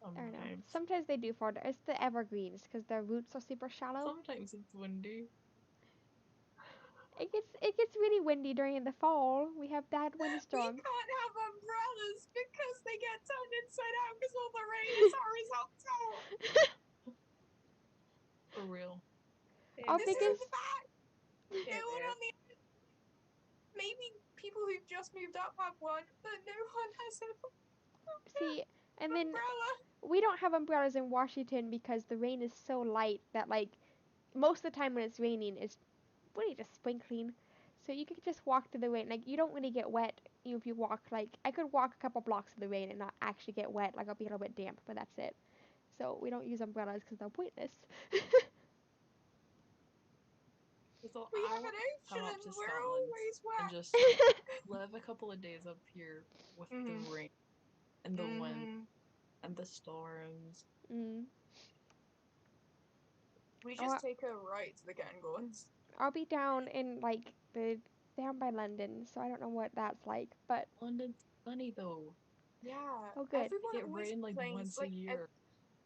I don't know. Sometimes. Sometimes they do fall down. It's the evergreens because their roots are super shallow. Sometimes it's windy. It gets really windy during the fall. We have bad We windstorm. can't have umbrellas because they get turned inside out because all the rain is horizontal. For real. Our This is biggest the fact. No Fair, one fair. on the maybe people who've just moved up have one, but no one has an see, and then umbrella. we don't have umbrellas in Washington because the rain is so light that like most of the time when it's raining, it's really just sprinkling. So you could just walk through the rain. Like you don't really get wet if you walk. Like I could walk a couple blocks in the rain and not actually get wet. Like I'll be a little bit damp, but that's it. So we don't use umbrellas because they're pointless. So We I have want an to come ocean. up to We're Scotland always and wet. just live a couple of days up here with the Mhm. rain and the wind Mhm. and the storms. mm. We Oh, just take a right to the Cairngorms. I'll be down in like the down by London, so I don't know what that's like. But London's sunny though. Yeah, oh, good. everyone We get always rain like complains. once a year.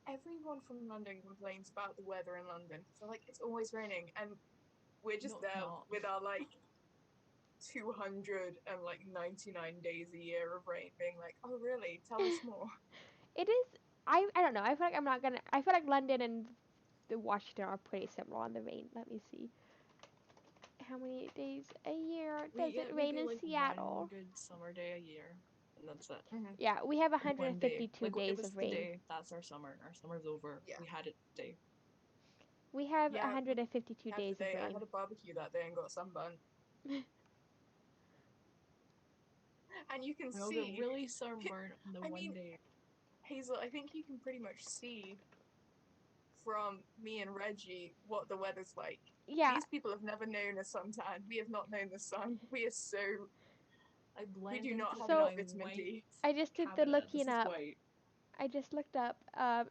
Everyone from London complains about the weather in London. So like it's always raining, and we're just No, it's there not. with our like 299 days a year of rain, being like, oh really? Tell us more. It is. I don't know. I feel like I'm not gonna. I feel like London and the Washington are pretty similar on the rain. Let me see. How many days a year does it We rain get in like one Seattle? good summer day a year, and that's it. Mhm. Yeah, we have One day. 152 Like if days it's of the rain. day, that's our summer. Our summer's over. Yeah. We had it today. We have Yeah, 152 had days of today. I rain. had a barbecue that day and got sunburned. And you can We all get see. really sunburned on the I one mean, day. Hazel, I think you can pretty much see from me and Reggie what the weather's like. Yeah, These people have never known a suntan. We have not known the sun. We are so. I We blend do not into have So enough my vitamin white D. I just did the cabinet. This looking is up. white. I just looked up.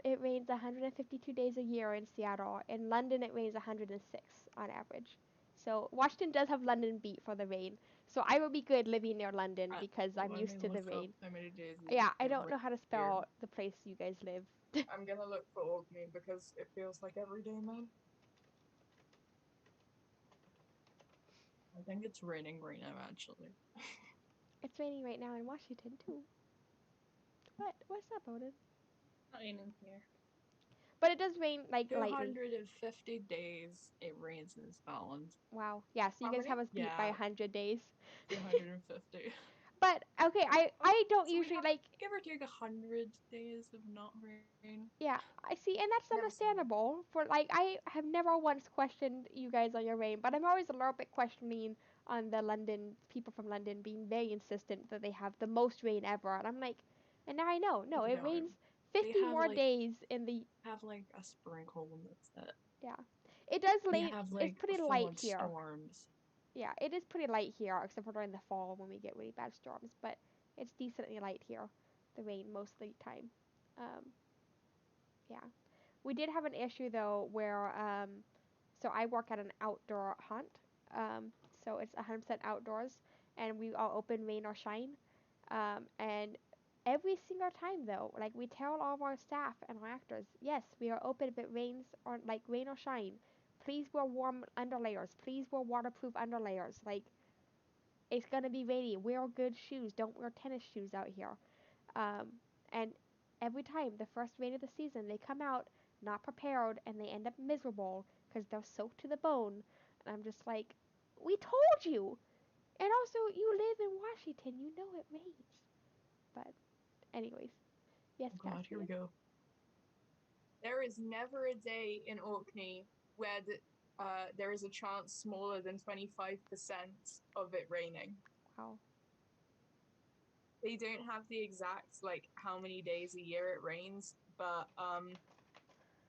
It rains 152 days a year in Seattle. In London, it rains 106 on average. So Washington does have London beat for the rain. So I would be good living near London because I'm Let me used to the look up rain. how many days Yeah, I it don't know rains how to here. spell the place you guys live. I'm gonna look for Orkney because it feels like every day, man. I think it's raining right now, actually. It's raining right now in Washington too. What? What's up, Odin? Not raining here. But it does rain like lightly. 250 days it rains in Scotland. Wow. Yeah, so you How guys many? have us beat by Yeah, 100 days. 250. But okay, I don't So we usually have, like. give or take 100 days of not rain. Yeah, I see, and that's Never seen it. understandable. For like, I have never once questioned you guys on your rain, but I'm always a little bit questioning on the London people from London being very insistent that they have the most rain ever, and I'm like, and now I know, no, They it don't. rains They 50 have more like days in the. a sprinkle and that's it. Yeah, it does They late. have It's like pretty full light on here. storms. Yeah, it is pretty light here, except for during the fall when we get really bad storms. But it's decently light here, the rain most of the time. Um, yeah. We did have an issue though where so I work at an outdoor hunt. So it's 100% outdoors and we all open rain or shine. And every single time though, like we tell all of our staff and our actors, yes, we are open if it rains or like rain or shine. Please wear warm underlayers. Please wear waterproof underlayers. Like it's gonna be rainy. Wear good shoes. Don't wear tennis shoes out here. Um, and every time, the first rain of the season, they come out not prepared and they end up miserable because they're soaked to the bone. And I'm just like, we told you! And also, you live in Washington, you know it rains. But, anyways, yes, Oh God, here we Caspian. go. There is never a day in Orkney where there is a chance smaller than 25% of it raining. Wow. They don't have the exact like how many days a year it rains, but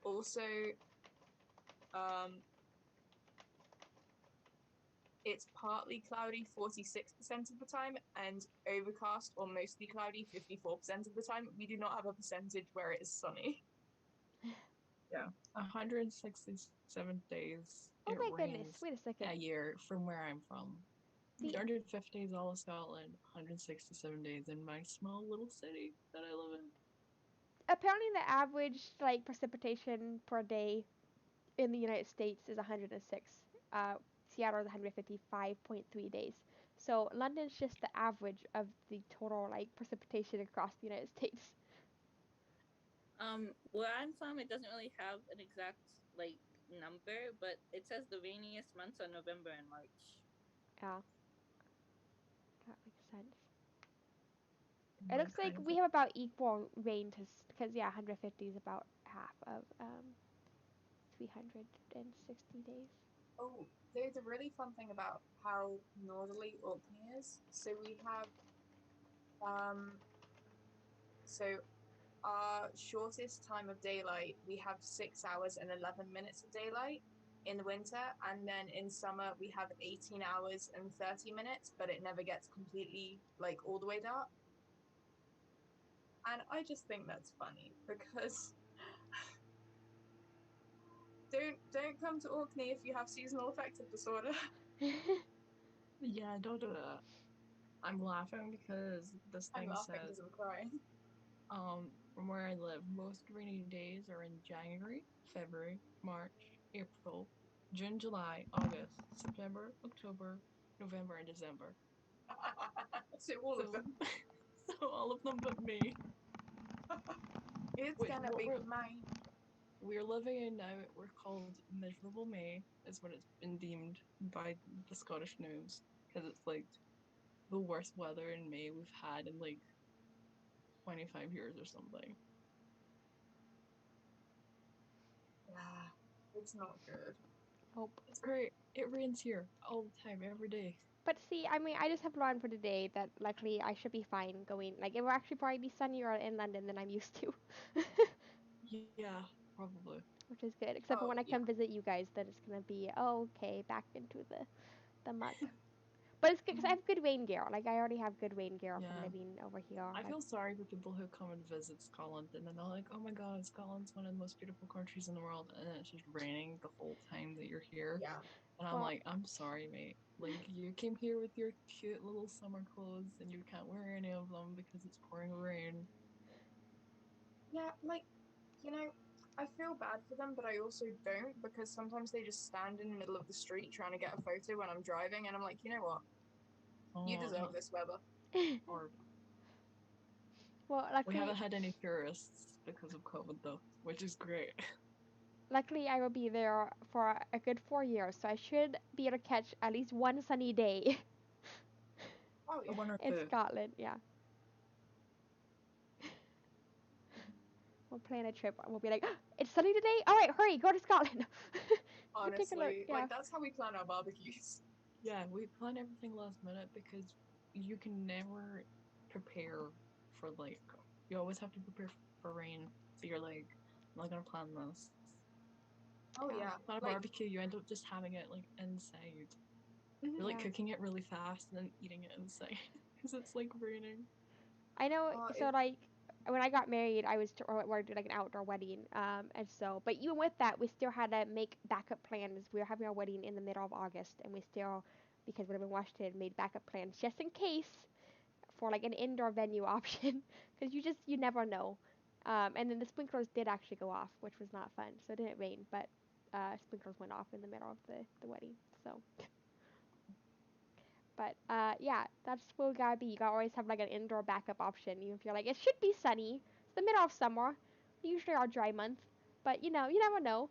also um it's partly cloudy 46% of the time and overcast or mostly cloudy 54% of the time. We do not have a percentage where it is sunny. Yeah, 167 days Oh it my goodness, rains wait a second. a year from where I'm from. The 350 days all of Scotland, 167 days in my small little city that I live in. apparently the average like precipitation per day in the United States is 106. Seattle is 155.3 days. So London's just the average of the total like precipitation across the United States. Where I'm from, it doesn't really have an exact like number, but it says the rainiest months are November and March. Yeah, that makes sense. It Mine looks like kind of we have about equal rain because yeah, 150 is about half of 360 days. Oh, there's a really fun thing about how northerly Orkney is. So we have so our shortest time of daylight, we have 6 hours and 11 minutes of daylight in the winter, and then in summer we have 18 hours and 30 minutes, but it never gets completely like all the way dark. And I just think that's funny because don't come to Orkney if you have seasonal affective disorder. Yeah, don't do that. I'm laughing because this I'm thing laughing says, because I'm crying. from where I live, most rainy days are in January, February, March, April, June, July, August, September, October, November, and December. So all So, of them. so all of them but me. It's Which gonna what be mine. we're living in now, we're called Miserable May, is what it's been deemed by the Scottish News, because it's like the worst weather in May we've had in like 25 years or something. Yeah, it's not good. Nope. It's great. It rains here all the time, every day. But see, I mean, I just have learned for today that luckily I should be fine going. Like, it will actually probably be sunnier in London than I'm used to, Yeah, probably. which is good. Except for Oh when I yeah. come visit you guys, then it's gonna be oh, okay, back into the muck. But it's good because I have good rain gear. Like, I already have good rain gear from Yeah. living over here. I Like, feel sorry for people who come and visit Scotland and then they're like, oh my god, Scotland's one of the most beautiful countries in the world, and then it's just raining the whole time that you're here. Yeah. And I'm well, like, I'm sorry, mate. Like, you came here with your cute little summer clothes and you can't wear any of them because it's pouring rain. Yeah, like, you know, I feel bad for them, but I also don't because sometimes they just stand in the middle of the street trying to get a photo when I'm driving, and I'm like, you know what? You Oh, deserve this weather. or well, we haven't had any tourists because of COVID though, which is great. luckily I will be there for a good 4 years, so I should be able to catch at least one sunny day. Oh The yeah. winner in poo. Scotland. Yeah, we'll plan a trip. We'll be like, it's sunny today. All right, hurry, go to Scotland. Go take a look. Honestly, Yeah, like that's how we plan our barbecues. Yeah, we plan everything last minute because you can never prepare for like you always have to prepare for rain. So you're like, I'm not gonna plan this. Oh Yeah. yeah. Plan a Like barbecue, you end up just having it like inside. You're like yeah. cooking it really fast and then eating it inside because it's like raining. I know. So it, like, when I got married, I was or did like an outdoor wedding. And so, but even with that, we still had to make backup plans. We were having our wedding in the middle of August, and we still, because we live in Washington, made backup plans just in case for like an indoor venue option, because you never know. And then the sprinklers did actually go off, which was not fun. So it didn't rain, but sprinklers went off in the middle of the wedding. So, but yeah, that's what we gotta be. You gotta always have like an indoor backup option, even if you're like, it should be sunny. It's the middle of summer, usually our dry month, but you know, you never know.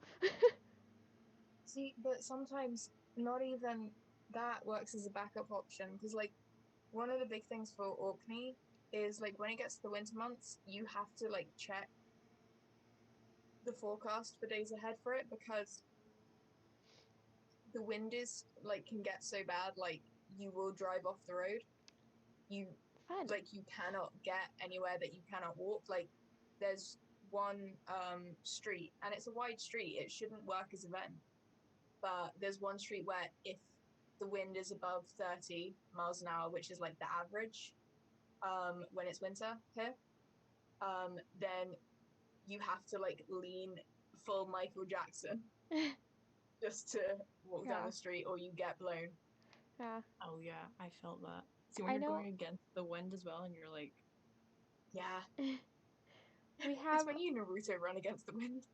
see, but sometimes not even that works as a backup option because like one of the big things for Orkney is like when it gets to the winter months, you have to like check the forecast for days ahead for it because the wind is like can get so bad like you will drive off the road. You Fun. like you cannot get anywhere that you cannot walk. Like there's one street and it's a wide street. It shouldn't work as a vent. But there's one street where if the wind is above 30 miles an hour, which is like the average, when it's winter here, then you have to like lean full Michael Jackson just to walk down Yeah, the street or you get blown. yeah. Oh yeah, I felt that. See when I you're know. going against the wind as well and you're like Yeah. We It's have when you Naruto run against the wind.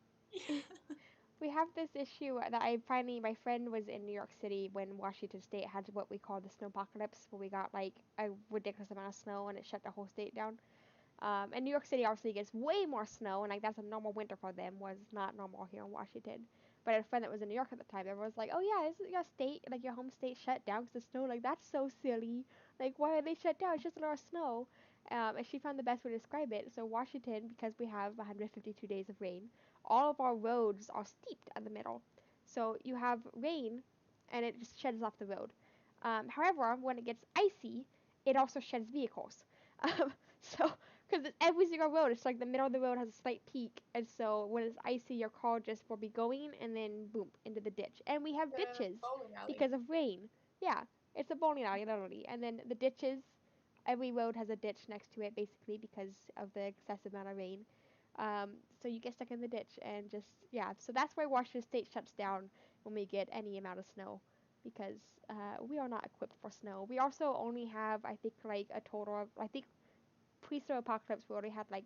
we have this issue that I finally, my friend was in New York City when Washington State had what we call the snowpocalypse, where we got like a ridiculous amount of snow and it shut the whole state down. And New York City obviously gets way more snow, and like that's a normal winter for them, was not normal here in Washington. But I had a friend that was in New York at the time. Everyone was like, "Oh yeah, isn't your state, like your home state, shut down because of snow? Like that's so silly. Like why are they shut down? It's just a lot of snow." And she found the best way to describe it. So Washington, because we have 152 days of rain, all of our roads are steeped at the middle. So you have rain, and it just sheds off the road. However, when it gets icy, it also sheds vehicles. Um, so because every single road, it's like the middle of the road has a slight peak, and so when it's icy, your car just will be going and then boom into the ditch. And we have The ditches bowling alley. because of rain. Yeah, it's a bowling alley literally, and then the ditches. Every road has a ditch next to it, basically because of the excessive amount of rain. So you get stuck in the ditch, and just yeah. So that's why Washington State shuts down when we get any amount of snow, because we are not equipped for snow. We also only have, I think, like a total of, I think pre-snow apocalypse, we already had like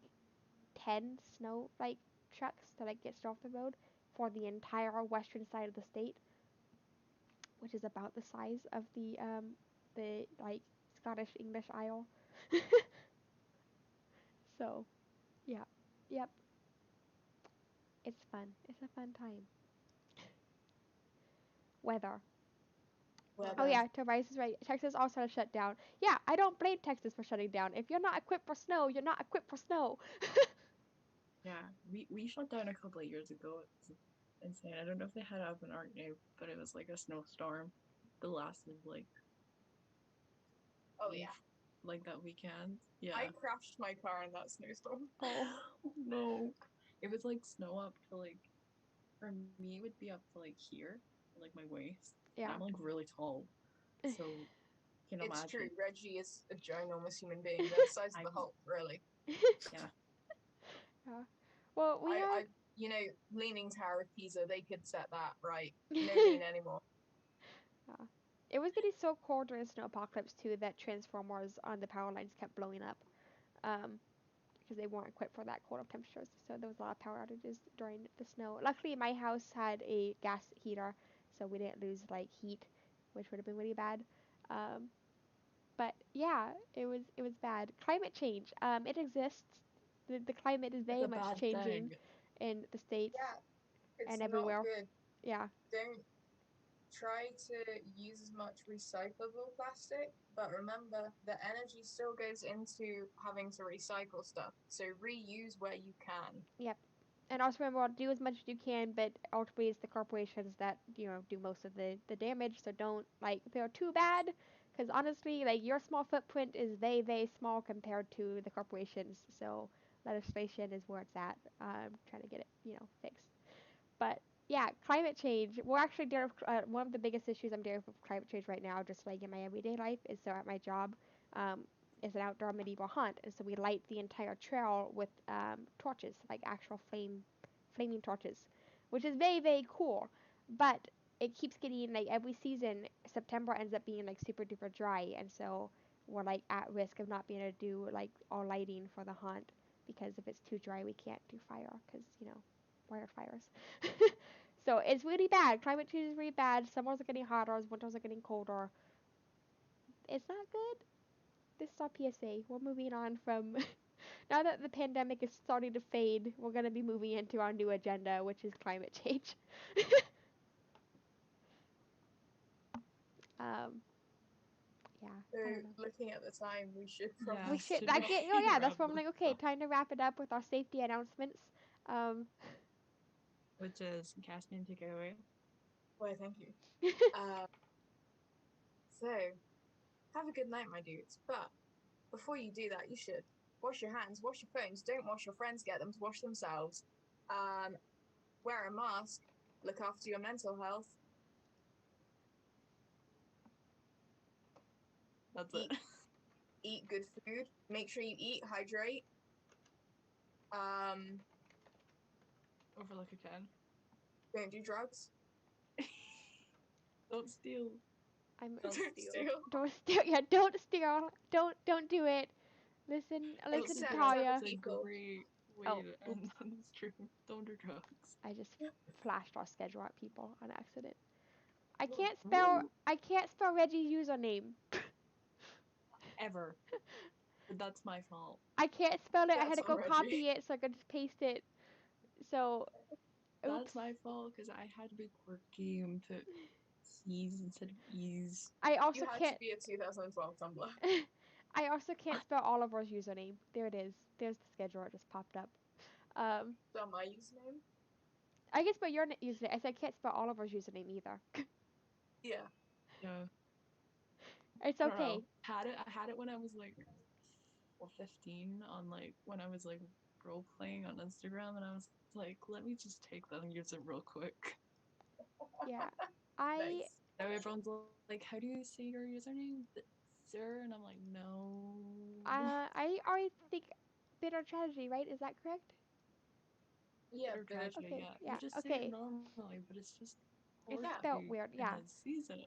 10 snow like trucks to like get snow off the road for the entire western side of the state, which is about the size of the like Scottish English Isle. So yeah, yep, it's fun. It's a fun time. Weather. Oh Weather. yeah, Tobias is right. Texas also has shut down. Yeah, I don't blame Texas for shutting down. If you're not equipped for snow, you're not equipped for snow. yeah, we shut down a couple of years ago. It's insane. I don't know if they had it up in Orkney, but it was like a snowstorm that lasted like Oh week, yeah. like that weekend. Yeah. I crashed my car in that snowstorm. Oh No. It was like snow up to like for me it would be up to like here, like my waist. And yeah. I'm like really tall. So you can It's true. imagine. Reggie is a ginormous human being. They're the size of I the Hulk, really. yeah. Yeah. Well, we I, had you know, Leaning Tower of Pisa, they could set that right. No need anymore. yeah. It was getting so cold during the snow apocalypse too that transformers on the power lines kept blowing up, um, because they weren't equipped for that cold of temperatures. So there was a lot of power outages during the snow. Luckily, my house had a gas heater, so we didn't lose like heat, which would have been really bad. Um, but yeah, it was bad. Climate change. It exists. The climate is It's very a much bad changing thing. in the states Yeah, it's and not everywhere. good. Yeah. Don't try to use as much recyclable plastic, but remember the energy still goes into having to recycle stuff. So reuse where you can. Yep. And also remember, do as much as you can, but ultimately it's the corporations that, do most of the damage. So don't, feel too bad. Because honestly, your small footprint is very small compared to the corporations. So legislation is where it's at. Trying to get it, fixed. But yeah, climate change. We're actually dealing with one of the biggest issues I'm dealing with climate change right now, just in my everyday life, is so at my job, is an outdoor medieval hunt, and so we light the entire trail with torches, like actual flaming torches, which is very cool. But it keeps getting every season. September ends up being super duper dry, and so we're at risk of not being able to do all lighting for the hunt because if it's too dry, we can't do fire because wildfires. So it's really bad. Climate change is really bad. Summers are getting hotter. Winters are getting colder. It's not good. This is our PSA. We're moving on from. Now that the pandemic is starting to fade, we're going to be moving into our new agenda, which is climate change. um, yeah. So I don't know. looking at the time, we should Yeah, probably We should. should I stop. get. we Oh yeah, that's wrap why I'm this okay. up? Time to wrap it up with our safety announcements. Um, Which is Caspian, take it away. Why, thank you. So have a good night, my dudes. But before you do that, you should wash your hands, wash your phones. Don't wash your friends. Get them to wash themselves. Wear a mask. Look after your mental health. That's Eat it. eat good food. Make sure you eat, hydrate. Overlook a 10. Don't do drugs. Don't steal. I'm. Don't steal. Don't steal. Yeah, don't steal. Don't do it. Listen to Except drugs Talia. is a people. great way Oh, to end on the stream. Don't do drugs. I just flashed our schedule at people on accident. I Whoa. can't spell. Woo. I can't spell Reggie's username. Ever. But that's my fault. I can't spell it. I had That's to on go Reggie. copy it so I could just paste it. So, oops. That's my fault because I had to be quirky and put C's instead of E's. I also You had can't. to be a 2012 Tumblr. I also can't spell Oliver's username. There it is. There's the schedule. It just popped up. Is that my username? I can spell your username. I said I can't spell Oliver's username either. Yeah. Yeah. It's I don't know. okay. I had it when I was like 15 on when I was role playing on Instagram and I was like, let me just take that and use it real quick. Yeah. I Nice. Now everyone's like, how do you say your username? Sir? And I'm like, no. I always think bitter tragedy, right? Is that correct? Yeah, Bitter but tragedy, Okay. yeah. Yeah. You just say it Okay. normally, but it's just It's Yeah. spelled poetry weird. in Yeah. a season.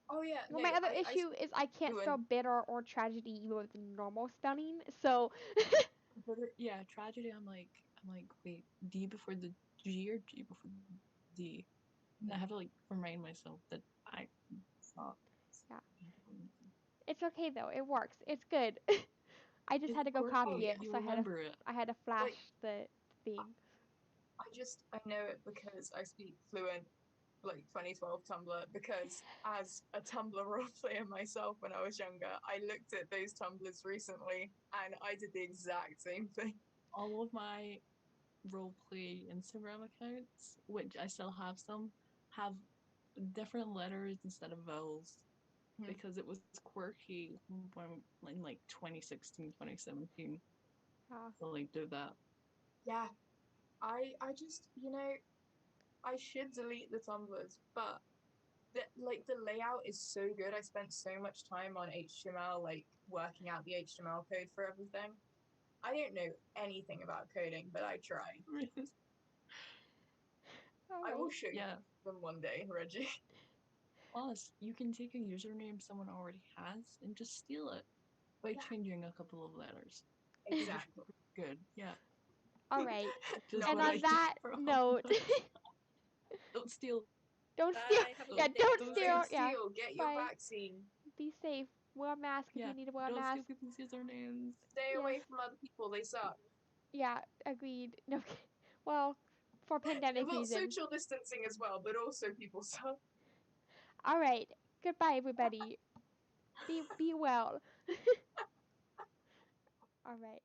oh yeah, Well, no, my other I issue is I can't fluent. spell bitter or tragedy even with normal spelling. So, Yeah, tragedy. I'm like, wait, D before the G or G before the D? And I have to remind myself that it's not. yeah. It's okay though. It works. It's good. I just It's had to go quirky. Oh copy yeah, it, You so remember it. I had to flash like the thing. I know it because I speak fluent 2012 Tumblr because as a Tumblr role player myself when I was younger, I looked at those Tumblrs recently and I did the exact same thing. All of my roleplay Instagram accounts, which I still have some, have different letters instead of vowels because it was quirky when in 2016, 2017. Ah, So do that. Yeah, I just I should delete the Tumblrs, but the layout is so good. I spent so much time on HTML, working out the HTML code for everything. I don't know anything about coding, but I tried. all I will right. show you Yeah. them one day, Reggie. Plus, you can take a username someone already has and just steal it by Yeah. changing a couple of letters. Exactly. Good. Yeah. All right. Just Not And what me. I on did that for note, Don't steal. don't steal. Bye. Have a Yeah, good day, don't Don't steal. everyone. Don't steal. Yeah. steal. Get your Bye. vaccine. Be safe. Wear a mask if Yeah. you need to wear a Don't mask. steal people's usernames. Stay Yeah. away from other people. They suck. Yeah. Agreed. No. Well, for pandemic Well, reasons. social distancing as well, but also people suck. All right. Goodbye, everybody. Be well. All right.